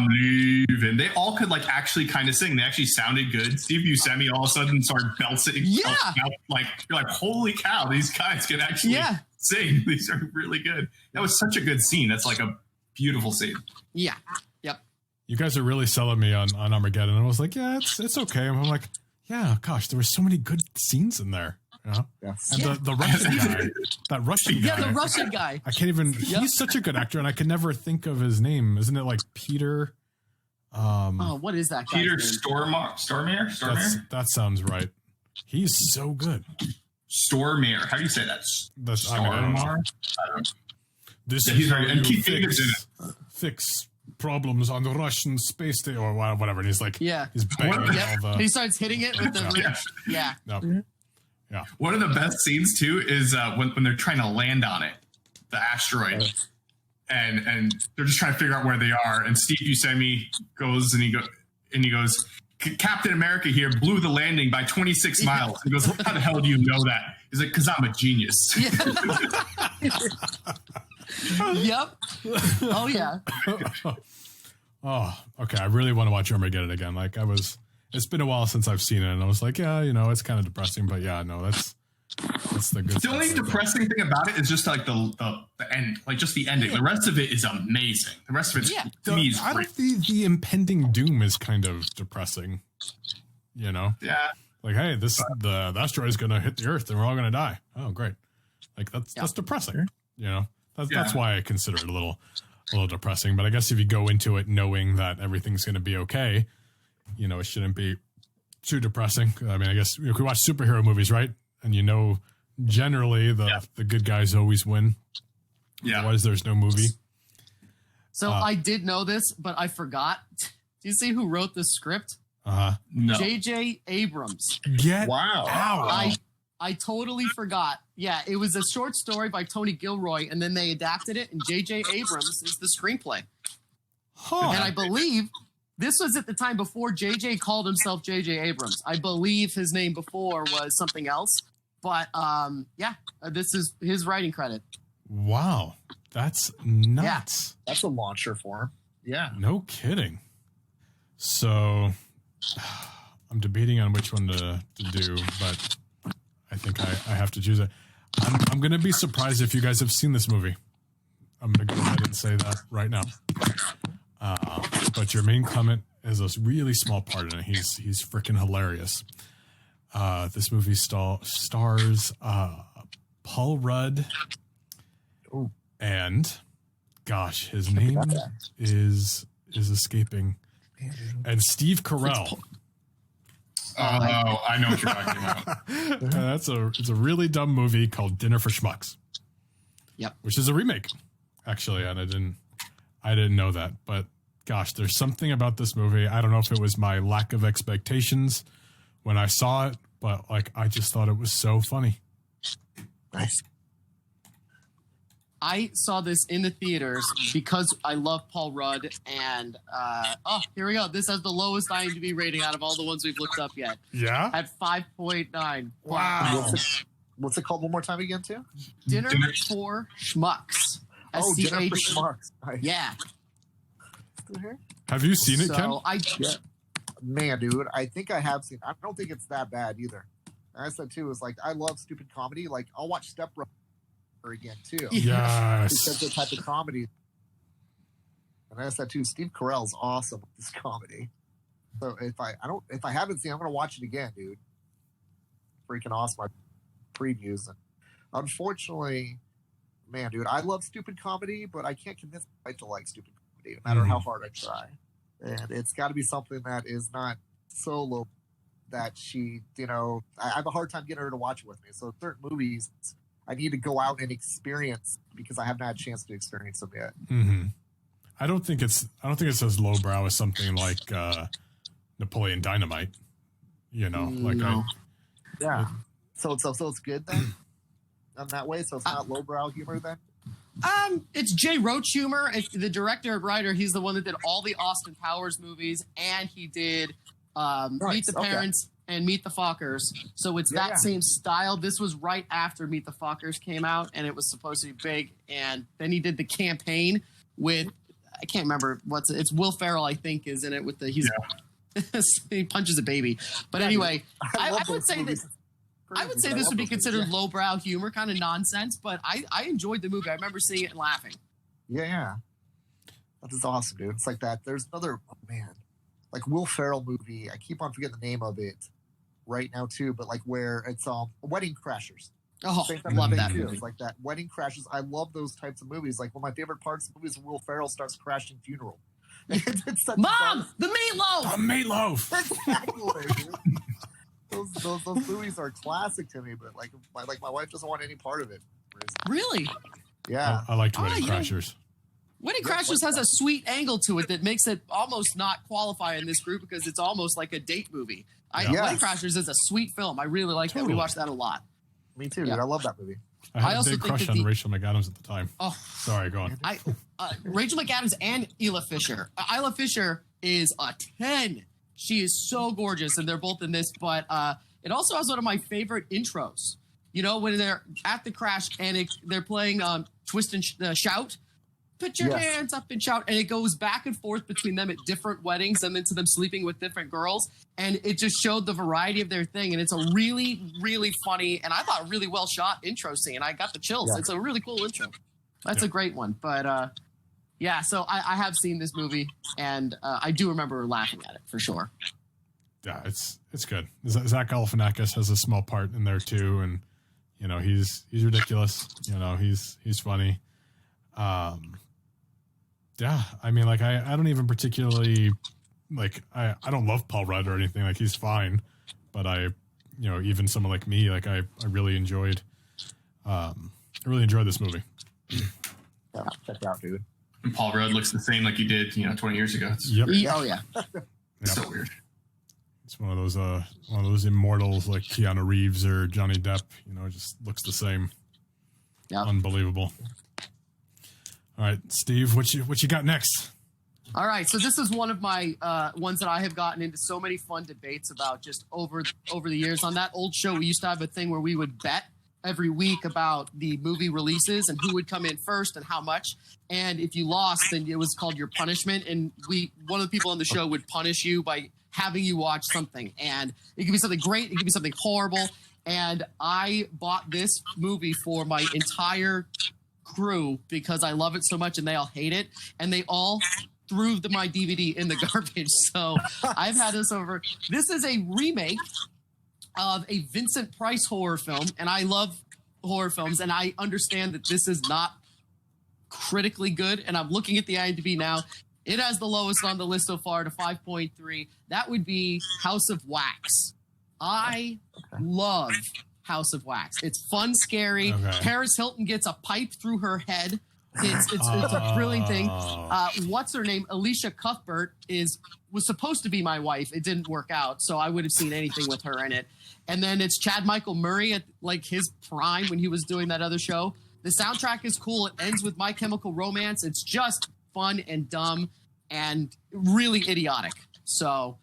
Leaving. They all could like actually kind of sing. They actually sounded good. Steve Buscemi all of a sudden started belting. Yeah. Like you're like, holy cow, these guys can actually sing. These are really good. That was such a good scene. That's like a beautiful scene. Yeah. Yep. you guys are really selling me on Armageddon. And I was like, yeah, it's okay. And I'm like, yeah, gosh, there were so many good scenes in there. You know? Yes. And the Russian guy, that Russian guy. Yeah, the Russian guy. I can't even, he's such a good actor, and I can never think of his name. Isn't it like Peter? What is that guy? Peter Stormare? That sounds right. He's so good. Stormare. How do you say that? That's Stormare? This Yeah, is he's how right. And you Keith David's in it. fix problems on the Russian space station or whatever. And he's like, he's banging all the. He starts hitting it with the yeah. Yep. Yeah. One of the best scenes too is when they're trying to land on it, the asteroid, and they're just trying to figure out where they are. And Steve Buscemi goes and he goes, Captain America here blew the landing by 26 miles. He goes, how the hell do you know that? He's like, because I'm a genius. Yep. Oh yeah. Oh, okay. I really want to watch Armageddon again. Like it's been a while since I've seen it, and I was like, yeah, it's kind of depressing, but yeah, no, that's the good. The only depressing thing about it is just like the end, like just the ending. The rest of it is amazing. The rest of it, to me, is great. The impending doom is kind of depressing. Yeah. Like, hey, the asteroid is going to hit the Earth, and we're all going to die. Oh, great. Like that's depressing. That's why I consider it a little depressing. But I guess if you go into it knowing that everything's going to be okay, it shouldn't be too depressing. I mean, I guess if we watch superhero movies, right? And generally the good guys always win. Yeah. Otherwise, there's no movie. So I did know this, but I forgot. Do you see who wrote the script? No. J.J. Abrams. Wow. I totally forgot. Yeah, it was a short story by Tony Gilroy, and then they adapted it, and J.J. Abrams is the screenplay. And I believe this was at the time before J.J. called himself J.J. Abrams. I believe his name before was something else. But, this is his writing credit. Wow. That's nuts. Yeah, that's a launcher for him. Yeah. No kidding. So I'm debating on which one to do, but I think I have to choose it. I'm going to be surprised if you guys have seen this movie. I'm going to go ahead and say that right now. But Jermaine Clement is a really small part in it. He's freaking hilarious. This movie stars Paul Rudd and gosh, his name is escaping, and Steve Carell. I know what you're talking about. It's a really dumb movie called Dinner for Schmucks. Yep. Which is a remake, actually, and I didn't know that. But gosh, there's something about this movie. I don't know if it was my lack of expectations when I saw it, but I just thought it was so funny. Nice. I saw this in the theaters because I love Paul Rudd, and here we go. This has the lowest IMDb rating out of all the ones we've looked up yet. Yeah, at 5.9. Wow. What's it called one more time again, too? Dinner for Schmucks. Dinner for Schmucks. Nice. Yeah. Have you seen it, Ken? Man, dude, I think I have seen. I don't think it's that bad either. And I said too is I love stupid comedy. I'll watch Step Brother again too. Yes. Because the type of comedy. And I said too, Steve Carell's awesome with this comedy. So if I haven't seen, I'm gonna watch it again, dude. Freaking awesome. My previews. And unfortunately, man, dude, I love stupid comedy, but I can't convince my wife to like stupid comedy, no matter how hard I try. And it's got to be something that is not so low that she, I have a hard time getting her to watch it with me. So certain movies, I need to go out and experience because I haven't had a chance to experience them yet. Mm-hmm. I don't think it's as lowbrow as something like Napoleon Dynamite. No. Yeah. So it's good then, in that way. So it's not lowbrow humor then. It's Jay Roach humor. The director and writer, he's the one that did all the Austin Powers movies, and he did Meet the Parents and Meet the Fockers. So it's that same style. This was right after Meet the Fockers came out, and it was supposed to be big. And then he did The Campaign with, I can't remember it's Will Ferrell, I think, is in it with he punches a baby. But anyway, I would say that. I would say this would be considered lowbrow humor, kind of nonsense, but I enjoyed the movie. I remember seeing it and laughing. Yeah. That is awesome, dude. It's like that. There's another, oh man, like Will Ferrell movie. I keep on forgetting the name of it right now too, but like where it's Wedding Crashers. Oh, Same type of love thing, that too. movie. It's like that. Wedding Crashers. I love those types of movies. Like one of my favorite parts of movies is Will Ferrell starts crashing funeral. It's such Mom, the meatloaf. The meatloaf. Exactly, dude. Those movies are classic to me, but like my wife doesn't want any part of it. Really? Yeah. I liked Wedding you know, Crashers. Wedding Crashers has a sweet angle to it that makes it almost not qualify in this group because it's almost like a date movie. Wedding Crashers is a sweet film. I really like that. We watched that a lot. Me too, dude. I love that movie. I had also a big think crush that on Rachel McAdams at the time. Oh, sorry, go on. Rachel McAdams and Isla Fisher. Isla Fisher is a 10. She is so gorgeous, and they're both in this. But it also has one of my favorite intros. You know, when they're at the crash and they're playing Twist and Shout. Put your hands up and shout. And it goes back and forth between them at different weddings and then to them sleeping with different girls. And it just showed the variety of their thing. And it's a really, really funny and I thought really well shot intro scene. I got the chills. Yeah. It's a really cool intro. That's a great one. But so I have seen this movie and I do remember laughing at it for sure. Yeah, it's good. Zach Galifianakis has a small part in there too. And, you know, he's ridiculous. You know, he's funny. Yeah, I mean, like, I don't even particularly, like, I don't love Paul Rudd or anything. Like, he's fine. But even someone like me, like, I really enjoyed this movie. Yeah, check it out, dude. And Paul Rudd looks the same like he did, 20 years ago. Yep. Oh, yeah. It's so weird. It's one of those immortals like Keanu Reeves or Johnny Depp. You know, it just looks the same. Yeah. Unbelievable. All right, Steve, what you got next? All right, so this is one of my ones that I have gotten into so many fun debates about just over the years. On that old show, we used to have a thing where we would bet every week about the movie releases and who would come in first and how much. And if you lost, then it was called your punishment. And one of the people on the show would punish you by having you watch something. And it could be something great, it could be something horrible. And I bought this movie for my entire crew because I love it so much and they all hate it and they all threw my DVD in the garbage. So I've had this over. This is a remake of a Vincent Price horror film and I love horror films and I understand that this is not critically good and I'm looking at the IMDb now. It has the lowest on the list so far to 5.3. That would be House of Wax. I love House of Wax. It's fun, scary. Okay. Paris Hilton gets a pipe through her head. It's a brilliant thing. What's her name? Alicia Cuthbert was supposed to be my wife. It didn't work out, so I would have seen anything with her in it. And then it's Chad Michael Murray at like his prime when he was doing that other show. The soundtrack is cool. It ends with My Chemical Romance. It's just fun and dumb and really idiotic. So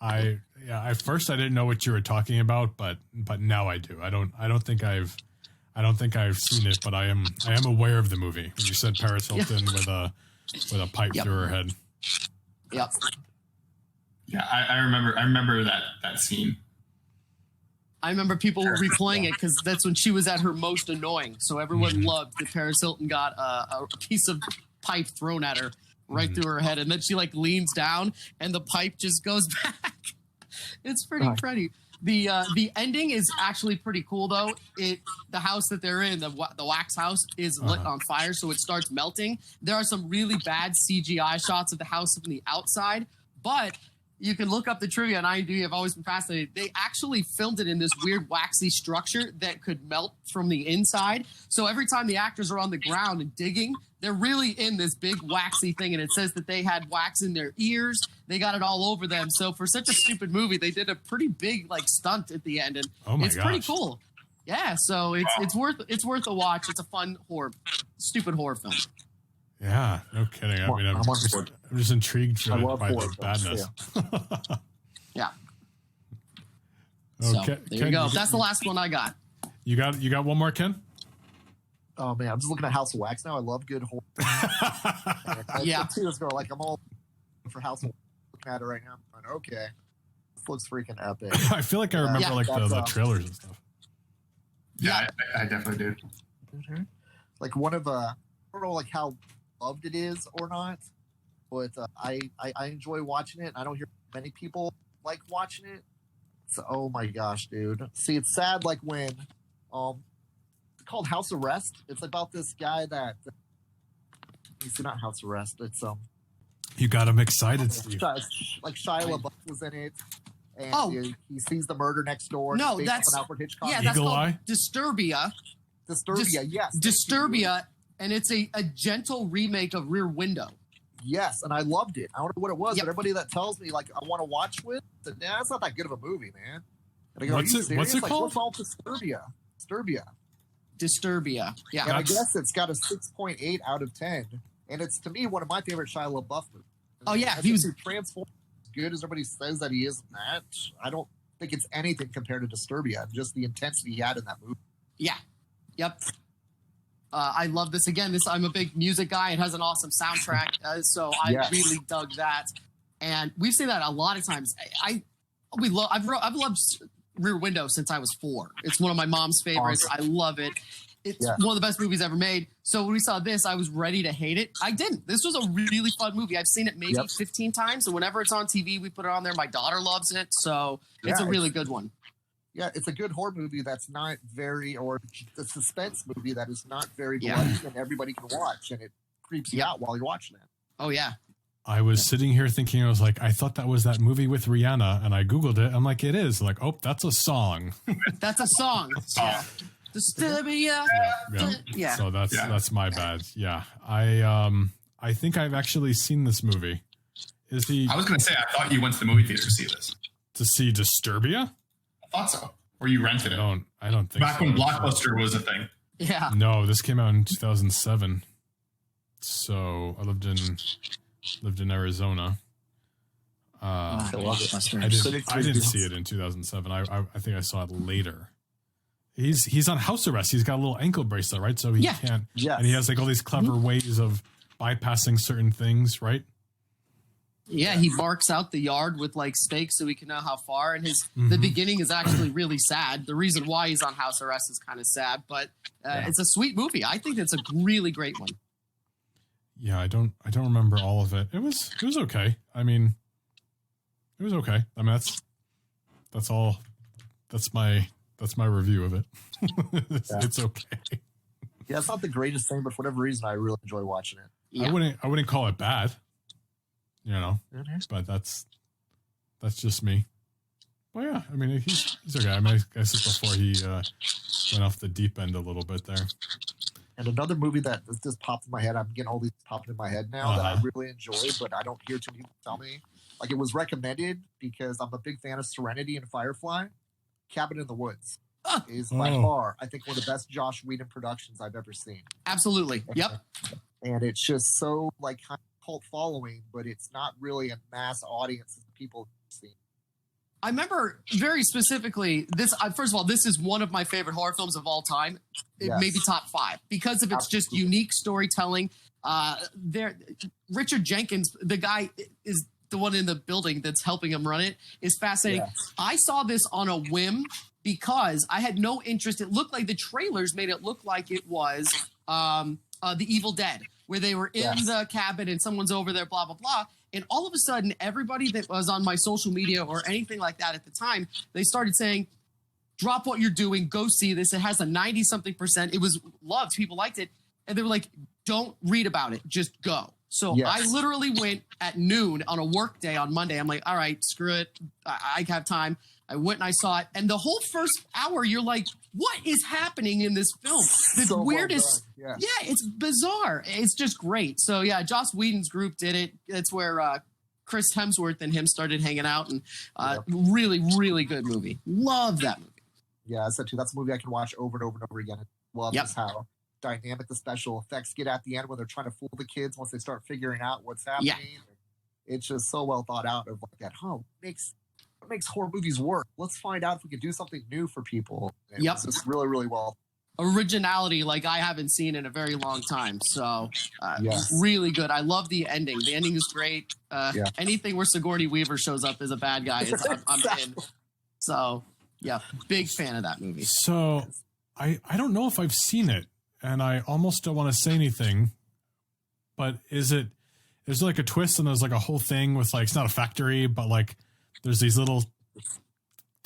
at first I didn't know what you were talking about, but now I do. I don't think I've seen it, but I am aware of the movie. You said Paris Hilton with a pipe through her head. Yep. Yeah, I remember that scene. I remember people were replaying it because that's when she was at her most annoying. So everyone loved that Paris Hilton got a piece of pipe thrown at her right through her head, and then she like leans down and the pipe just goes back. It's pretty pretty. The ending is actually pretty cool though. The house that they're in, the wax house, is lit on fire, so it starts melting. There are some really bad CGI shots of the house from the outside, but you can look up the trivia on IMDb. I've always been fascinated. They actually filmed it in this weird waxy structure that could melt from the inside. So every time the actors are on the ground and digging, they're really in this big waxy thing. And it says that they had wax in their ears. They got it all over them. So for such a stupid movie, they did a pretty big like stunt at the end. And it's pretty cool. Yeah. So it's worth a watch. It's a fun stupid horror film. Yeah, no kidding. I mean, I'm just intrigued by the badness. Yeah. Okay, so, there Ken, you go. That's the last one I got. You got one more, Ken? Oh man, I'm just looking at House of Wax now. I love good horror. I see this girl, like I'm all for House of Wax. Looking at it right now, I'm going, okay, this looks freaking epic. I feel like I remember the trailers and stuff. Yeah, I definitely do. Like one of I don't know like how loved it is or not, but I enjoy watching it. I don't hear many people like watching it. So, oh my gosh, dude. See, it's sad. Like when, it's called House Arrest. It's about this guy that. It's not House Arrest. It's You got him excited, Steve. Like Shia LaBeouf was in it, and he sees the murder next door. No, based that's on Alfred Hitchcock. Yeah, that's Eagle called Eye? Disturbia. Disturbia. Yes, Disturbia, and it's a gentle remake of Rear Window. Yes, and I loved it. I don't know what it was, Yep. but everybody that tells me like I want to watch with, said, nah, it's not that good of a movie, man. And I go, What's are you it- serious? what's it Like, called? What's all Disturbia? Disturbia. Yeah. And I That's- guess it's got a 6.8 out of 10, and it's to me one of my favorite Shia LaBeouf movies. Oh, yeah, I he was- think Transformers as good as everybody says that he is in that. I don't think it's anything compared to Disturbia. Just the intensity he had in that movie. Yeah. Yep. I love this. Again, I'm a big music guy. It has an awesome soundtrack, so I Yes. really dug that. And we've seen that a lot of times. I've loved Rear Window since I was 4. It's one of my mom's favorites. Awesome. I love it. It's Yeah. one of the best movies ever made. So when we saw this, I was ready to hate it. I didn't. This was a really fun movie. I've seen it maybe Yep. 15 times, and whenever it's on TV, we put it on there. My daughter loves it, so it's Yeah, a really good one. Yeah, it's a good horror movie that's not very, or the suspense movie that is not very Yeah. bloody and everybody can watch, and it creeps you out while you're watching it. Oh, yeah. I was sitting here thinking, I was like, I thought that was that movie with Rihanna, and I Googled it. I'm like, it is. Like, oh, that's a song. That's a song. Yeah. Disturbia. Yeah. Yeah. So that's my bad. Yeah. I think I've actually seen this movie. Is he I was going to say, I thought you went to the movie theater to see this. to see Disturbia? I thought so. Or you rented it. I don't think Back so. when Blockbuster was a thing. Yeah. No, this came out in 2007. So I lived in Arizona. I didn't see it in 2007. I think I saw it later. He's on house arrest. He's got a little ankle bracelet, right? So he Yeah. can't. Yes. And he has like all these clever ways of bypassing certain things, right? Yeah, he marks out the yard with like stakes so we can know how far. And the beginning is actually really sad. The reason why he's on house arrest is kind of sad, but it's a sweet movie. I think it's a really great one. Yeah, I don't remember all of it. It was okay. I mean, it was okay. I mean, that's all. That's my review of it. It's okay. Yeah, it's not the greatest thing, but for whatever reason, I really enjoy watching it. Yeah. I wouldn't call it bad. You know, but that's just me. Well, yeah, I mean, he's okay. I mean, I guess it's before he went off the deep end a little bit there. And another movie that just popped in my head, I'm getting all these popping in my head now that I really enjoy, but I don't hear too many people tell me. Like, it was recommended because I'm a big fan of Serenity and Firefly. Cabin in the Woods is by far, I think, one of the best Josh Whedon productions I've ever seen. Absolutely. Yep. And it's just so, like, kind of cult following, but it's not really a mass audience that people see. I remember very specifically this. First of all, this is one of my favorite horror films of all time. Yes. Maybe top 5 because of its just unique storytelling. Richard Jenkins, the guy is the one in the building that's helping him run it, is fascinating. Yes. I saw this on a whim because I had no interest. It looked like the trailers made it look like it was The Evil Dead, where they were in the cabin and someone's over there, blah, blah, blah. And all of a sudden, everybody that was on my social media or anything like that at the time, they started saying, drop what you're doing, go see this. It has a 90-something%. It was loved. People liked it. And they were like, don't read about it. Just go. So I literally went at noon on a work day on Monday. I'm like, all right, screw it. I have time. I went and I saw it. And the whole first hour, you're like, what is happening in this film? The So well weirdest. done. Yeah, it's bizarre. It's just great. So yeah, Joss Whedon's group did it. That's where Chris Hemsworth and him started hanging out. And really, really good movie. Love that movie. Yeah, I said too. That's a movie I can watch over and over and over again. Love is how dynamic the special effects get at the end when they're trying to fool the kids once they start figuring out what's happening. Yeah. It's just so well thought out of like that. What makes horror movies work? Let's find out if we can do something new for people. It's just really, really well. Originality like I haven't seen in a very long time. So really good. I love the ending. The ending is great. Anything where Sigourney Weaver shows up as a bad guy, I'm in. So yeah, big fan of that movie. So I don't know if I've seen it, and I almost don't want to say anything, but is like a twist and there's like a whole thing with like, it's not a factory, but like there's these little,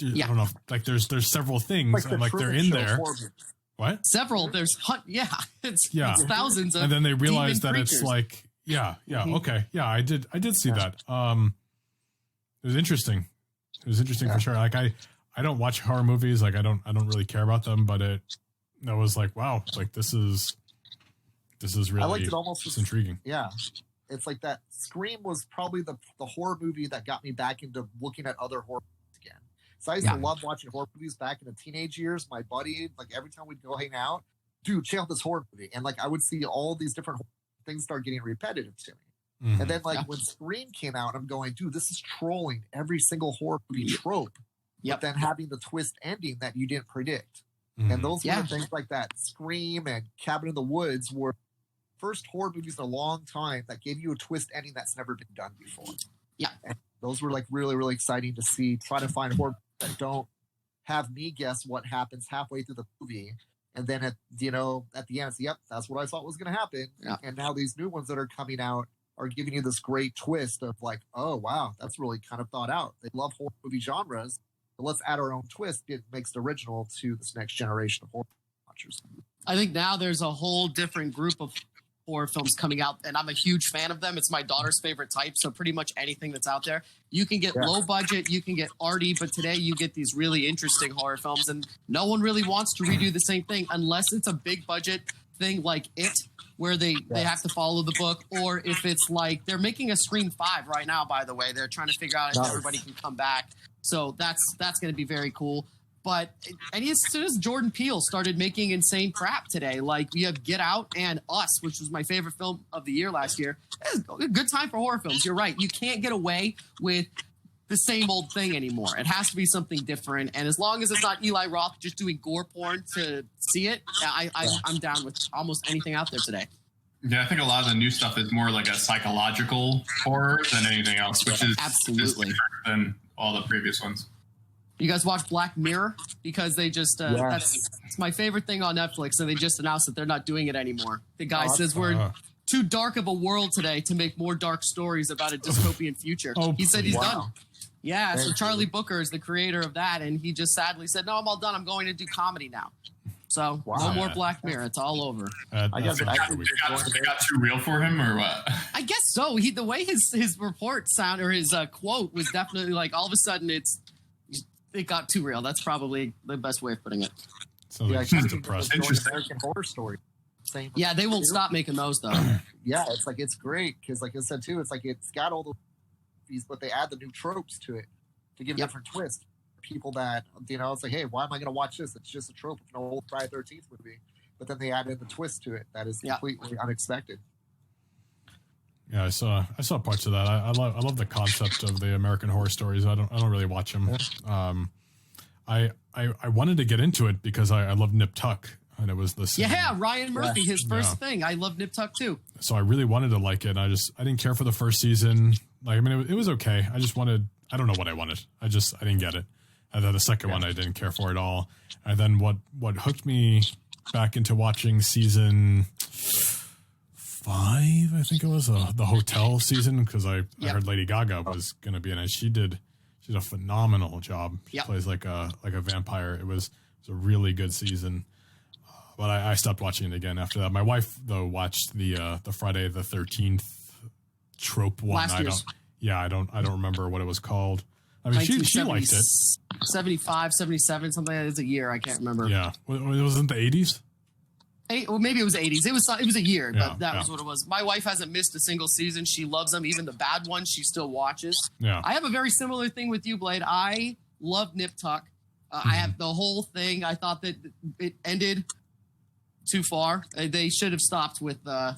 I don't know, like there's several things and like they're in there. What? Several. There's it's thousands of. And then they realize that creatures. it's like, okay. Yeah, I did see that. It was interesting. It was interesting for sure. Like I don't watch horror movies. Like I don't really care about them, but it was like, wow, like this is really I liked it almost just intriguing. Yeah. It's like that Scream was probably the horror movie that got me back into looking at other horror movies again. So I used to love watching horror movies back in the teenage years. My buddy, like every time we'd go hang out, dude, check out this horror movie. And like I would see all these different things start getting repetitive to me. Mm-hmm. And then like when Scream came out, I'm going, dude, this is trolling every single horror movie trope. But then having the twist ending that you didn't predict. Mm-hmm. And those were the things like that. Scream and Cabin in the Woods were first horror movies in a long time that gave you a twist ending that's never been done before. Yeah. And those were like really, really exciting to see. Try to find horror that don't have me guess what happens halfway through the movie. And then at the end, it's, yep, that's what I thought was going to happen. Yeah. And now these new ones that are coming out are giving you this great twist of like, oh, wow, that's really kind of thought out. They love horror movie genres, but let's add our own twist. It makes it original to this next generation of horror watchers. I think now there's a whole different group of horror films coming out, and I'm a huge fan of them. It's my daughter's favorite type, so pretty much anything that's out there. You can get low budget, you can get arty, but today you get these really interesting horror films, and no one really wants to redo the same thing unless it's a big budget thing like It, where they have to follow the book, or if it's like they're making a Scream 5 right now, by the way. They're trying to figure out if everybody can come back. So that's going to be very cool. But as soon as Jordan Peele started making insane crap today, like we have Get Out and Us, which was my favorite film of the year last year. It's a good time for horror films. You're right. You can't get away with the same old thing anymore. It has to be something different. And as long as it's not Eli Roth just doing gore porn to see it, I'm down with almost anything out there today. Yeah, I think a lot of the new stuff is more like a psychological horror than anything else, which is absolutely different than all the previous ones. You guys watch Black Mirror? Because they just that's my favorite thing on Netflix, and they just announced that they're not doing it anymore. The guy says we're too dark of a world today to make more dark stories about a dystopian future. He said he's done. Yeah, so Charlie Booker is the creator of that, and he just sadly said, "No, I'm all done. I'm going to do comedy now." So no more Black Mirror. It's all over. I guess they got too real for him, or what? I guess so. The way his report sound or his quote was definitely like all of a sudden it got too real. That's probably the best way of putting it. So depressed. American Horror Story. Same. Yeah, they won't stop making those though. Yeah, it's like it's great because, like I said too, it's like it's got all the movies, but they add the new tropes to it to give different twists. People that it's like, hey, why am I going to watch this? It's just a trope of an old Friday the 13th movie, but then they add in the twist to it that is completely unexpected. Yeah, I saw parts of that. I love the concept of the American Horror Stories. I don't really watch them. I wanted to get into it because I love Nip Tuck, and it was this. Yeah, Ryan Murphy, his first thing. I love Nip Tuck too. So I really wanted to like it. I didn't care for the first season. Like, I mean, it was okay. I just wanted. I don't know what I wanted. I didn't get it. And then the second one I didn't care for at all. And then what hooked me back into watching season 5, I think it was the hotel season, because I heard Lady Gaga was going to be in it. She did a phenomenal job. She plays like a vampire. It was a really good season. But I stopped watching it again after that. My wife though watched the Friday the 13th trope one. I don't remember what it was called. I mean, she liked it. 75, 77, something like that. It's a year. I can't remember. Yeah. It wasn't the 80s? Well, maybe it was 80s. It was a year, but that was what it was. My wife hasn't missed a single season. She loves them. Even the bad ones, she still watches. Yeah. I have a very similar thing with you, Blade. I love Nip Tuck. I have the whole thing. I thought that it ended too far. They should have stopped with the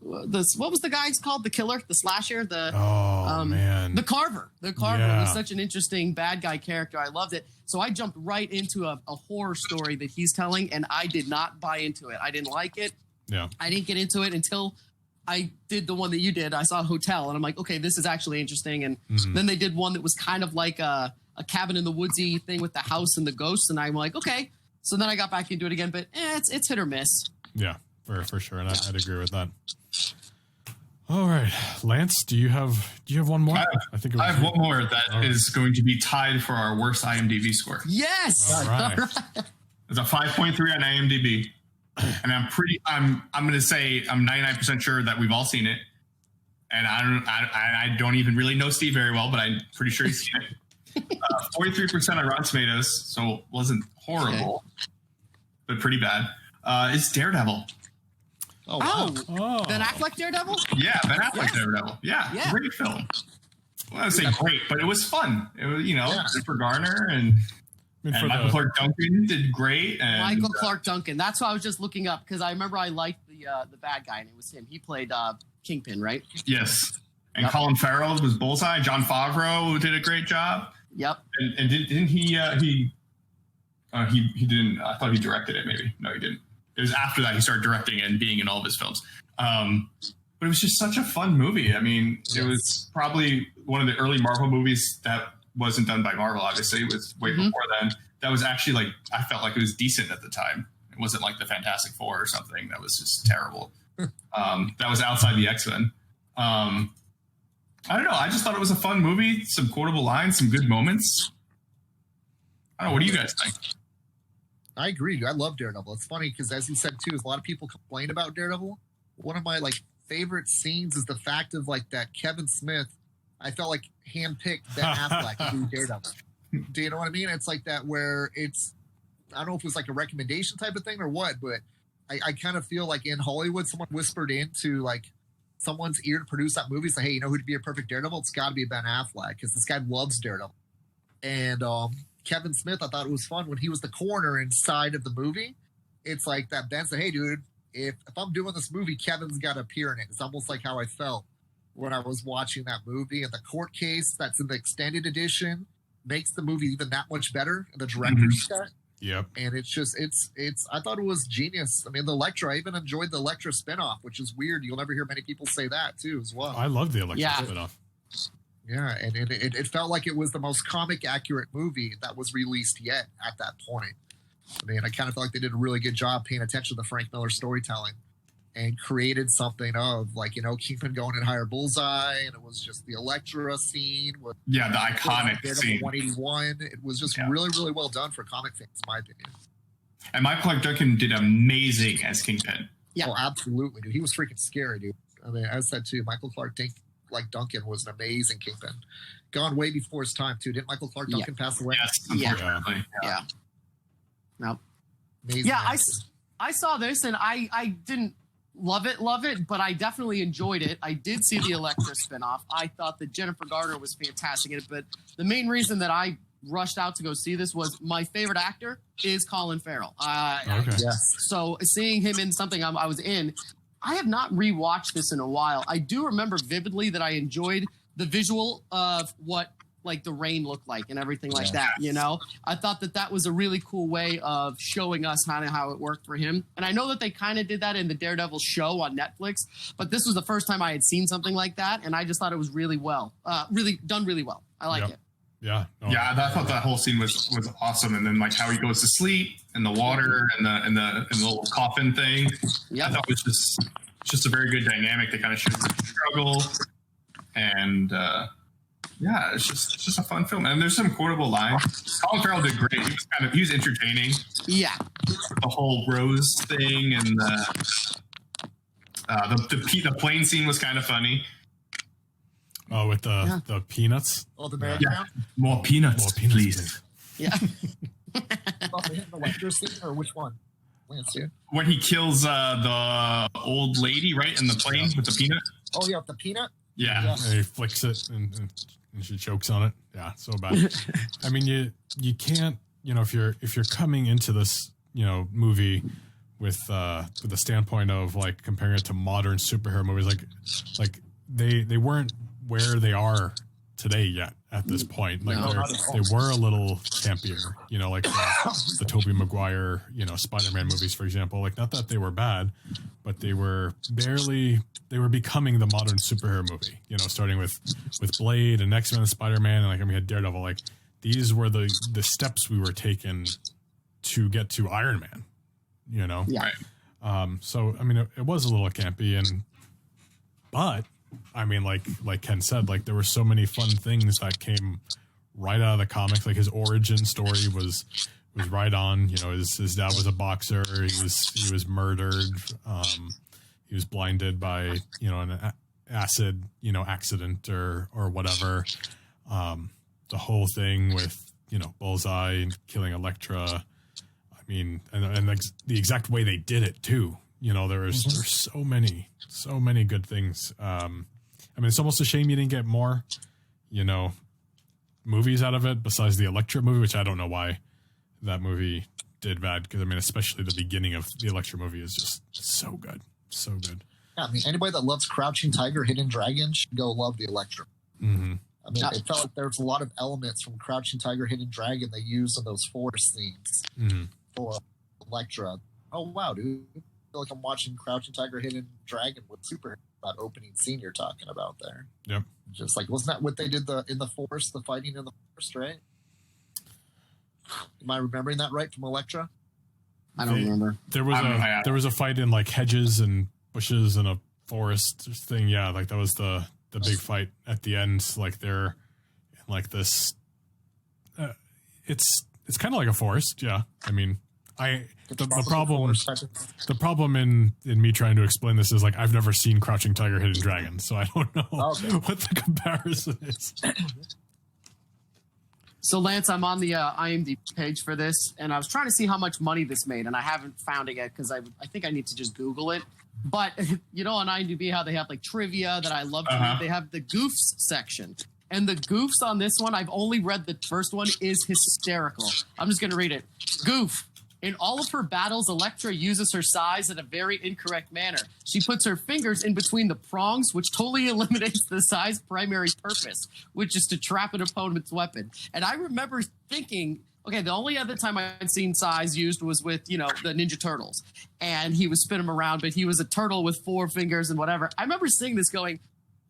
what was the guy's called? The killer, the slasher, man, the Carver. The Carver was such an interesting bad guy character. I loved it. So I jumped right into a horror story that he's telling, and I did not buy into it. I didn't like it. Yeah, I didn't get into it until I did the one that you did. I saw Hotel, and I'm like, okay, this is actually interesting. And then they did one that was kind of like a cabin in the woodsy thing with the house and the ghosts, and I'm like, okay. So then I got back into it again, but it's hit or miss. Yeah, for sure, and I'd agree with that. All right, Lance, do you have one more? I think I have one more that is going to be tied for our worst IMDb score. Yes. All right. It's a 5.3 on IMDb, and I'm going to say I'm 99% sure that we've all seen it, and I don't even really know Steve very well, but I'm pretty sure he's seen it. 43% on Rotten Tomatoes, so it wasn't horrible, but pretty bad. It's Daredevil. Oh, wow. Ben Affleck Daredevil? Yeah, Ben Affleck Daredevil. Yeah, great film. Well, I would say great, but it was fun. It was, Jennifer Garner and Michael Clark Duncan did great. And Michael Clark Duncan. That's what I was just looking up because I remember I liked the bad guy and it was him. He played Kingpin, right? Yes. And Colin Farrell was Bullseye. John Favreau did a great job. Yep. And didn't he didn't. I thought he directed it. Maybe no, he didn't. It was after that he started directing and being in all of his films. But it was just such a fun movie. I mean, it was probably one of the early Marvel movies that wasn't done by Marvel. Obviously, it was way before then. That was actually I felt like it was decent at the time. It wasn't like the Fantastic Four or something that was just terrible. That was outside the X-Men. I don't know. I just thought it was a fun movie. Some quotable lines, some good moments. I don't know. What do you guys think? I agree. I love Daredevil. It's funny because, as you said too, a lot of people complain about Daredevil. One of my favorite scenes is the fact of that Kevin Smith. I felt like handpicked Ben Affleck to do Daredevil. Do you know what I mean? It's like that where it's. I don't know if it was a recommendation type of thing or what, but I kind of feel like in Hollywood, someone whispered into someone's ear to produce that movie. Say, hey, you know who'd be a perfect Daredevil? It's got to be Ben Affleck because this guy loves Daredevil. And Kevin Smith, I thought it was fun when he was the coroner inside of the movie. It's like that Ben said, hey, dude, if I'm doing this movie, Kevin's got to appear in it. It's almost like how I felt when I was watching that movie. And the court case that's in the extended edition makes the movie even that much better. The director's cut. Yep. And it's just, I thought it was genius. I mean, the Elektra, I even enjoyed the Elektra spinoff, which is weird. You'll never hear many people say that too, as well. I love the Elektra spinoff. Yeah, and it felt like it was the most comic accurate movie that was released yet at that point. I mean, I kind of felt like they did a really good job paying attention to the Frank Miller storytelling and created something of Kingpin going and hire Bullseye, and it was just the Elektra scene. The iconic scene. 181. It was just really, really well done for comic fans, in my opinion. And Michael Clark Duncan did amazing as Kingpin. Yeah. Oh, absolutely, dude. He was freaking scary, dude. I mean, as I said too, Michael Clark Duncan was an amazing Kingpin. Gone way before his time too. Didn't Michael Clark Duncan pass away? Yes, unfortunately. Yeah. No. Amazing. Yeah, I saw this and I didn't love it, but I definitely enjoyed it. I did see the Elektra spinoff. I thought that Jennifer Garner was fantastic in it, but the main reason that I rushed out to go see this was my favorite actor is Colin Farrell. So seeing him in something I was in, I have not rewatched this in a while. I do remember vividly that I enjoyed the visual of what the rain looked like and everything like that, I thought that was a really cool way of showing us kind of how it worked for him. And I know that they kind of did that in the Daredevil show on Netflix, but this was the first time I had seen something like that. And I just thought it was really well, really done really well. I like it. Yeah. I thought that whole scene was awesome. And then how he goes to sleep in the water and the little coffin thing. I thought it was just a very good dynamic that kind of shows the struggle. And it's just a fun film. And there's some quotable lines. Colin Farrell did great. He was entertaining. Yeah. The whole Rose thing and the plane scene was kind of funny. Oh, with the peanuts. Oh, the man. Yeah. More peanuts, please. Yeah. About the Elektra scene, or which one? Lance, when he kills the old lady, right, in the plane with the peanut. Oh yeah, with the peanut. Yeah. And he flicks it and she chokes on it. Yeah, so bad. I mean, you can't, if you're coming into this, movie with the standpoint of comparing it to modern superhero movies, like they weren't where they are today yet at this point. They were a little campier, the Tobey Maguire, Spider-Man movies, for example. Not that they were bad, but they were becoming the modern superhero movie, starting with Blade and X-Men and Spider-Man, and we had Daredevil. These were the steps we were taking to get to Iron Man, Yeah. Right. So I mean, it was a little campy, but I mean, like Ken said, like there were so many fun things that came right out of the comics. Like his origin story was right on. You know, his dad was a boxer. He was murdered. He was blinded by, you know, an acid, you know, accident or whatever. The whole thing with, you know, Bullseye and killing Elektra. I mean, and the exact way they did it too. You know, there's so many good things. I mean, it's almost a shame you didn't get more, you know, movies out of it besides the Elektra movie, which I don't know why that movie did bad. Because I mean, especially the beginning of the Elektra movie is just so good, so good. Yeah, I mean, anybody that loves Crouching Tiger, Hidden Dragon should go love the Elektra. Mm-hmm. I mean, it felt like there's a lot of elements from Crouching Tiger, Hidden Dragon they used in those forest scenes for Elektra. Oh wow, dude! I feel like I'm watching Crouching Tiger, Hidden Dragon with super that opening scene you're talking about there. Yep. Just like, wasn't that what they did in the forest, the fighting in the forest, right? Am I remembering that right from Elektra? I don't remember. There was a fight in like hedges and bushes and a forest thing. Yeah, like that was the big fight at the end. Like they're in like this. It's kind of like a forest. Yeah, I mean, the problem in me trying to explain this is like I've never seen Crouching Tiger, Hidden Dragon, so I don't know what the comparison is. So Lance, I'm on the IMDb page for this, and I was trying to see how much money this made, and I haven't found it yet because I think I need to just Google it. But you know, on IMDb, how they have like trivia that I love to read. They have the goofs section, and the goofs on this one, I've only read the first one, is hysterical. I'm just gonna read it. Goof. In all of her battles, Elektra uses her size in a very incorrect manner. She puts her fingers in between the prongs, which totally eliminates the size primary purpose, which is to trap an opponent's weapon. And I remember thinking, okay, the only other time I'd seen size used was with, you know, the Ninja Turtles. And he would spin him around, but he was a turtle with 4 fingers and whatever. I remember seeing this going,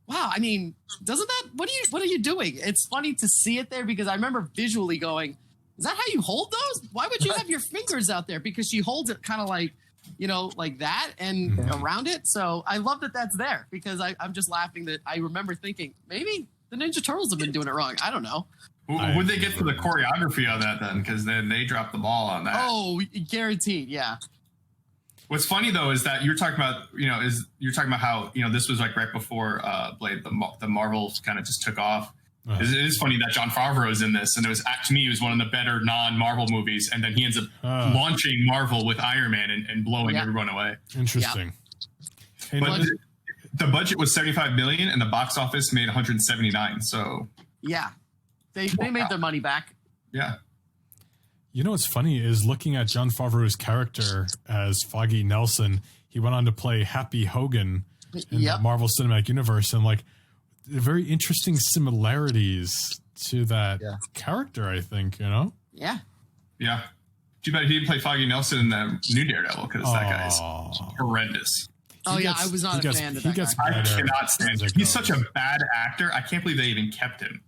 wow, I mean, doesn't that, what are you doing? It's funny to see it there because I remember visually going, is that how you hold those? Why would you have your fingers out there? Because she holds it kind of like, you know, like that and around it. So I love that that's there because I'm just laughing that I remember thinking maybe the Ninja Turtles have been doing it wrong. I don't know. Would they get for the choreography of that then? Because then they dropped the ball on that. Oh, guaranteed. Yeah. What's funny though is that you're talking about, you know, how, you know, this was like right before Blade, the Marvels kind of just took off. It is funny that Jon Favreau is in this, and it was, to me, it was one of the better non-Marvel movies, and then he ends up launching Marvel with Iron Man and blowing everyone away. Interesting. Yeah. But the budget was $75 million, and the box office made $179. So yeah, they made their money back. Yeah. You know what's funny is looking at Jon Favreau's character as Foggy Nelson. He went on to play Happy Hogan in the Marvel Cinematic Universe, and like. Very interesting similarities to that character, I think, you know? Yeah. Yeah. Too bad he didn't play Foggy Nelson in the new Daredevil because that guy's horrendous. I was not a fan of that guy. I cannot stand him. He's such a bad actor. I can't believe they even kept him.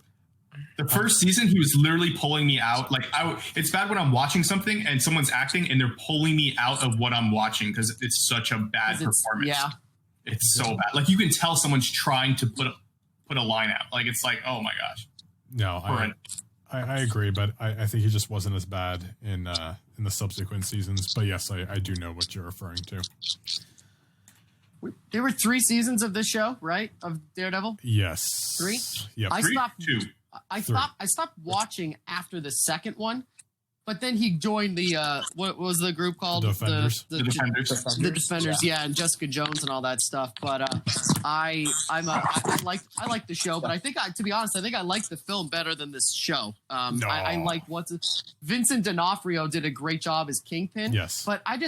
The first season, he was literally pulling me out. Like, it's bad when I'm watching something and someone's acting and they're pulling me out of what I'm watching because it's such a bad performance. Yeah. It's so bad. Like, you can tell someone's trying to put a line out. Like, it's like, oh my gosh. No, I agree, but I think he just wasn't as bad in the subsequent seasons. But yes, I do know what you're referring to. There were 3 seasons of this show, right? Of Daredevil? Yes. 3? Yep. I stopped watching after the second one, but then he joined the what was the group called? Defenders. The Defenders. The Defenders, yeah, and Jessica Jones and all that stuff. But I like the show, but I think to be honest, I think I like the film better than this show. I like Vincent D'Onofrio did a great job as Kingpin. Yes, but I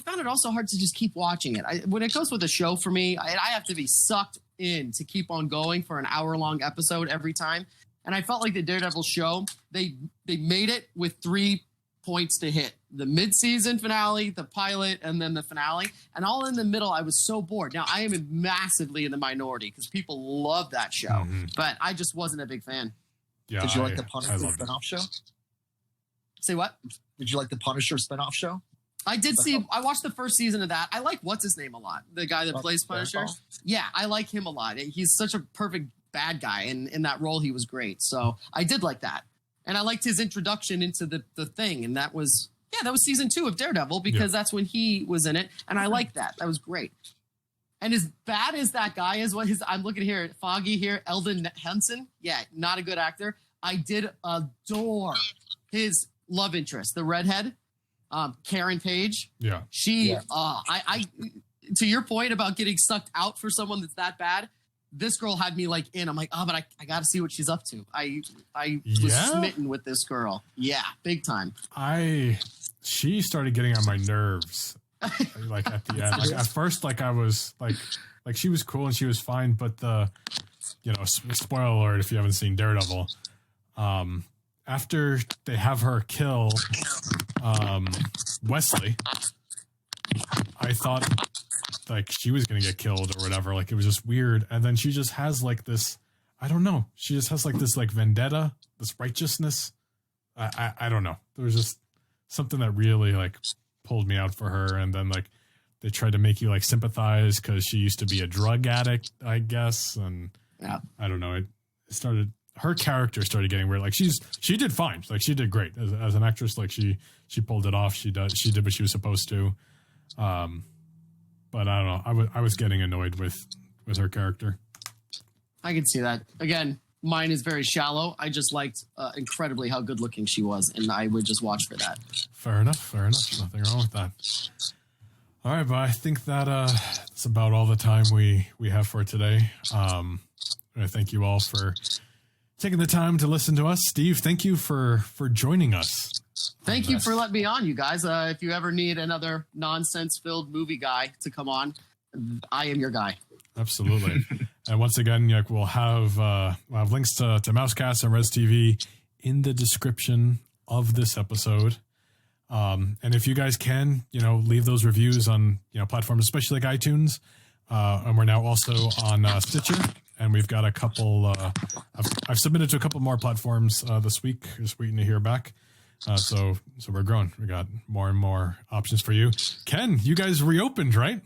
found it also hard to just keep watching it. When it goes with a show for me, I have to be sucked in to keep on going for an hour-long episode every time. And I felt like the Daredevil show, they made it with 3 points to hit. The mid-season finale, the pilot, and then the finale. And all in the middle, I was so bored. Now, I am massively in the minority because people love that show. But I just wasn't a big fan. Yeah, Did you like the Punisher spinoff show? Say what? Did you like the Punisher spinoff show? I did see. I watched the first season of that. I like what's his name a lot. The guy that plays Punisher. Yeah, I like him a lot. He's such a perfect bad guy, and in that role, he was great. So I did like that, and I liked his introduction into the thing, and that was season 2 of Daredevil because that's when he was in it, and I liked that. That was great. And as bad as that guy is, I'm looking here, Foggy here, Eldon Henson. Yeah, not a good actor. I did adore his love interest, the redhead. Karen Page. Yeah. I to your point about getting sucked out for someone that's that bad, this girl had me like in. I'm like, but I got to see what she's up to. I was smitten with this girl. Yeah, big time. She started getting on my nerves. Like at the end, like at first, like I was like she was cool and she was fine, but spoiler alert if you haven't seen Daredevil, after they have her kill Wesley, I thought like she was gonna get killed or whatever. Like it was just weird. And then she just has like this, I don't know. She just has like this like vendetta, this righteousness. I don't know. There was just something that really like pulled me out for her. And then like they tried to make you like sympathize because she used to be a drug addict, I guess. And I don't know. It started. Her character started getting weird. Like she did fine. Like she did great as an actress. Like she pulled it off. She did what she was supposed to. But I don't know. I was getting annoyed with her character. I can see that. Again, mine is very shallow. I just liked incredibly how good looking she was, and I would just watch for that. Fair enough. Nothing wrong with that. All right, but I think that that's about all the time we have for today. I thank you all for taking the time to listen to us. Steve, thank you for joining us. Thank you for letting me on, you guys. If you ever need another nonsense-filled movie guy to come on, I am your guy. Absolutely. And once again, we'll have links to Mousecast and REZD TV in the description of this episode. And if you guys can, leave those reviews on platforms, especially like iTunes. And we're now also on Stitcher. And we've got a couple. I've submitted to a couple more platforms this week. Just waiting to hear back. So we're growing. We got more and more options for you. Ken, you guys reopened, right?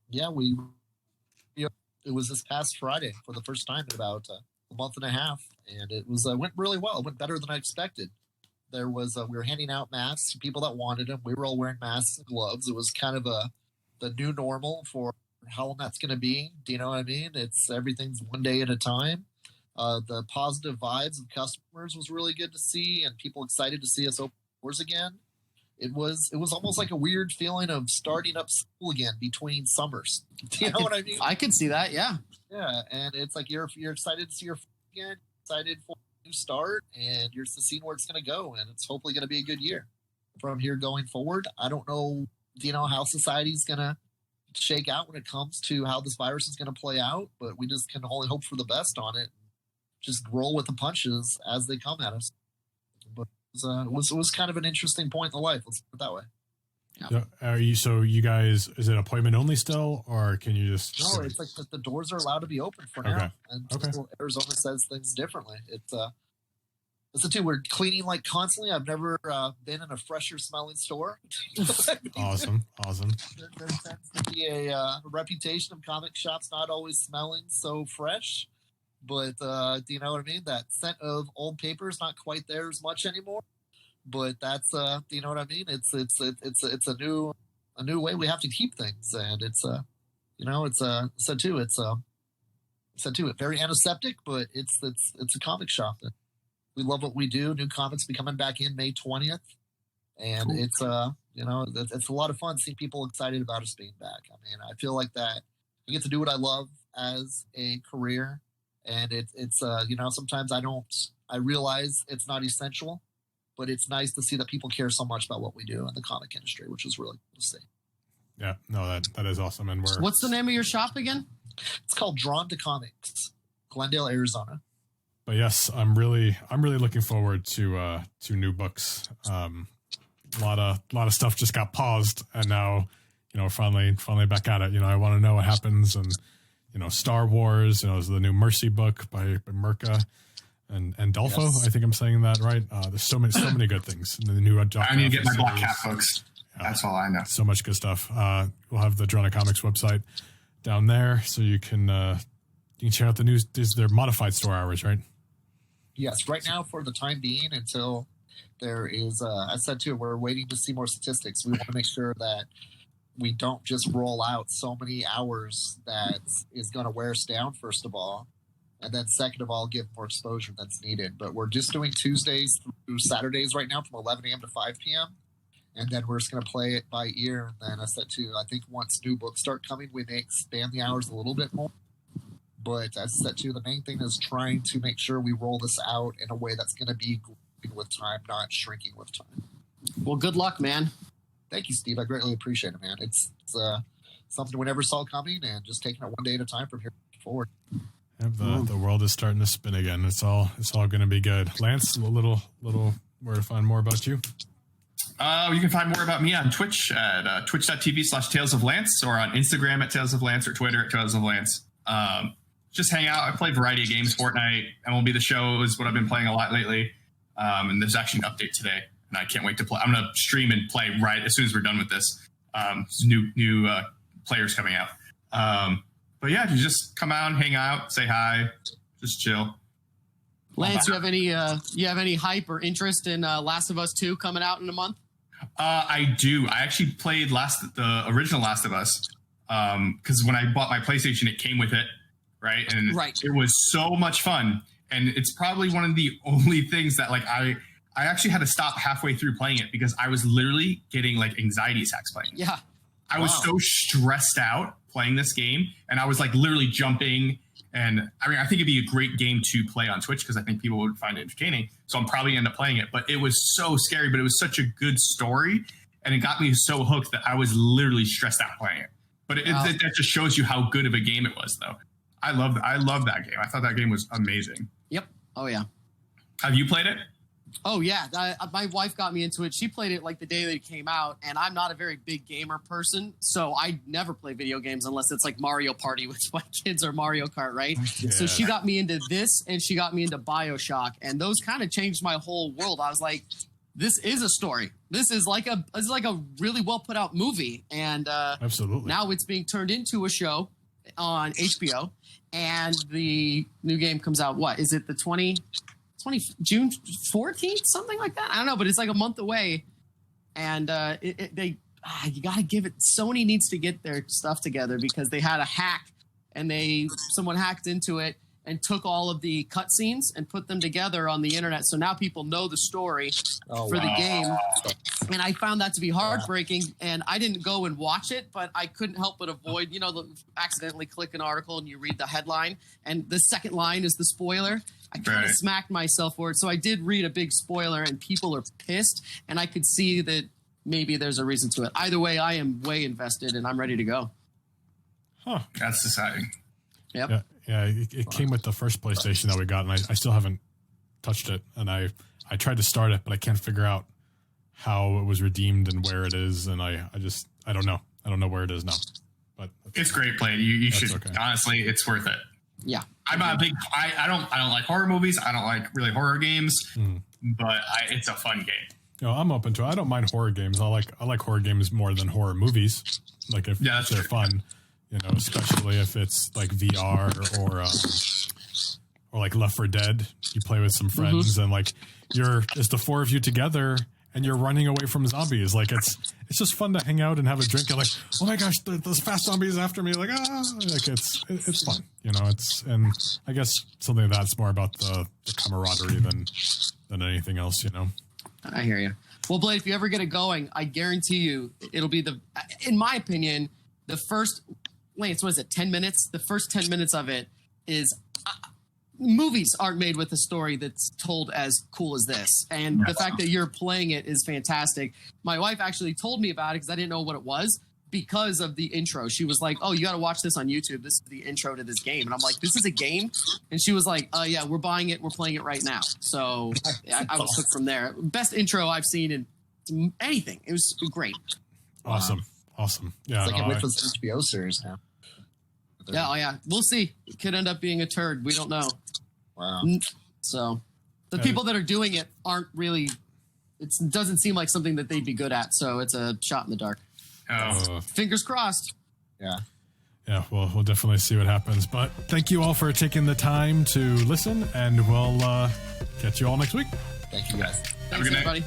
Yeah, it was this past Friday for the first time in about a month and a half, and it went really well. It went better than I expected. There was we were handing out masks to people that wanted them. We were all wearing masks and gloves. It was kind of the new normal for how long that's going to be. Do you know what I mean? Everything's one day at a time. The positive vibes of customers was really good to see, and people excited to see us open doors again. It was almost like a weird feeling of starting up school again between summers. Do you know what I mean? I can see that, yeah. Yeah, and it's like you're excited to see your friends again, excited for a new start, and you're just seeing where it's going to go, and it's hopefully going to be a good year. From here going forward, I don't know, how society's going to shake out when it comes to how this virus is going to play out, but we just can only hope for the best on it. Just roll with the punches as they come at us. But it was kind of an interesting point in life. Let's put it that way. Yeah. So you guys, is it appointment only still, or can you just? No, it's like the doors are allowed to be open for now, and Arizona says things differently. Listen to, we're cleaning like constantly. I've never been in a fresher smelling store. Awesome. There tends to be a reputation of comic shops not always smelling so fresh. But do you know what I mean? That scent of old paper is not quite there as much anymore. But that's do you know what I mean? It's a new way we have to keep things, and it's very antiseptic, but it's a comic shop. We love what we do. New comics be coming back in May 20th, and cool. It's a lot of fun seeing people excited about us being back. I mean, I feel like that I get to do what I love as a career. And it's sometimes I realize it's not essential, but it's nice to see that people care so much about what we do in the comic industry, which is really cool to see. Yeah, no, that is awesome. And what's the name of your shop again? It's called Drawn to Comics, Glendale, Arizona. But yes, I'm really looking forward to new books. A lot of stuff just got paused, and now finally back at it. I want to know what happens, and Star Wars, the new Mercy book by Mirka and Dolfo. Yes. I think I'm saying that right. There's so many good things. And the new I need to get my Black Cat books. That's all I know. So much good stuff. We'll have the Drona Comics website down there, so you can check out the news. They're modified store hours, right? Yes, right now for the time being, until there is, I said too, we're waiting to see more statistics. We want to make sure that we don't just roll out so many hours that is going to wear us down, first of all. And then second of all, give more exposure that's needed. But we're just doing Tuesdays through Saturdays right now from 11 a.m. to 5 p.m. And then we're just going to play it by ear. And then I said too, I think once new books start coming, we may expand the hours a little bit more. But as I said too, the main thing is trying to make sure we roll this out in a way that's going to be growing with time, not shrinking with time. Well, good luck, man. Thank you, Steve. I greatly appreciate it, man. It's something we never saw coming, and just taking it one day at a time from here forward. The world is starting to spin again. It's all going to be good. Lance, a little where to find more about you? You can find more about me on Twitch at twitch.tv/Tales of Lance, or on Instagram at Tales of Lance, or Twitter at Tales of Lance. Just hang out. I play a variety of games. Fortnite, MLB The Show is what I've been playing a lot lately. And there's actually an update today, and I can't wait to play. I'm going to stream and play right as soon as we're done with this. New players coming out. But yeah, you just come out, hang out, say hi, just chill. Lance, you have any hype or interest in Last of Us 2 coming out in a month? I do. I actually played the original Last of Us because when I bought my PlayStation, it came with it, right? And it was so much fun. And it's probably one of the only things that like I actually had to stop halfway through playing it because I was literally getting like anxiety attacks playing. Yeah. I was so stressed out playing this game, and I was like literally jumping. And I mean, I think it'd be a great game to play on Twitch because I think people would find it entertaining. So I'm probably gonna end up playing it. But it was so scary, but it was such a good story, and it got me so hooked that I was literally stressed out playing it. But that just shows you how good of a game it was, though. I love that game. I thought that game was amazing. Yep. Oh yeah. Have you played it? Oh yeah. My wife got me into it. She played it like the day that it came out, and I'm not a very big gamer person, so I never play video games unless it's like Mario Party with my kids or Mario Kart, right? Yeah. So she got me into this, and she got me into BioShock, and those kind of changed my whole world. I was like, this is a story. This is like a really well put out movie, and absolutely. Now it's being turned into a show on HBO, and the new game comes out. What is it? The June 14th, something like that. I don't know, but it's like a month away, and you got to give it. Sony needs to get their stuff together because they had a hack, and someone hacked into it and took all of the cutscenes and put them together on the internet. So now people know the story the game. And I found that to be heartbreaking. And I didn't go and watch it, but I couldn't help but avoid, accidentally click an article and you read the headline. And the second line is the spoiler. I kind of smacked myself for it. So I did read a big spoiler and people are pissed. And I could see that maybe there's a reason to it. Either way, I am way invested and I'm ready to go. Huh. That's exciting. Yep. Yeah, it came with the first PlayStation that we got, and I still haven't touched it. And I tried to start it, but I can't figure out how it was redeemed and where it is. And I don't know. I don't know where it is now. But it's great play. You should honestly, it's worth it. Yeah, I'm a big. I don't like horror movies. I don't like really horror games, but it's a fun game. I'm open to it. I don't mind horror games. I like horror games more than horror movies. Like if they're fun. Especially if it's like VR or like Left 4 Dead, you play with some friends and like it's the four of you together and you're running away from zombies. Like it's just fun to hang out and have a drink and like, oh my gosh, those fast zombies after me. Like, like it's fun, and I guess something that's more about the camaraderie than anything else, I hear you. Well, Blade, if you ever get it going, I guarantee you it'll be in my opinion, the first, Lance, what is it, 10 minutes? The first 10 minutes of it is movies aren't made with a story that's told as cool as this. And the fact that you're playing it is fantastic. My wife actually told me about it because I didn't know what it was because of the intro. She was like, oh, you got to watch this on YouTube. This is the intro to this game. And I'm like, this is a game? And she was like, yeah, we're buying it. We're playing it right now. So I was hooked from there. Best intro I've seen in anything. It was great. Awesome. Wow. Awesome. Yeah. It's like it was an HBO series now. Yeah, yeah. We'll see. It could end up being a turd. We don't know. Wow. So the people that are doing it aren't really it doesn't seem like something that they'd be good at. So it's a shot in the dark. Fingers crossed. Yeah. Yeah, well, we'll definitely see what happens. But thank you all for taking the time to listen, and we'll catch you all next week. Thank you, guys. Thanks, everybody.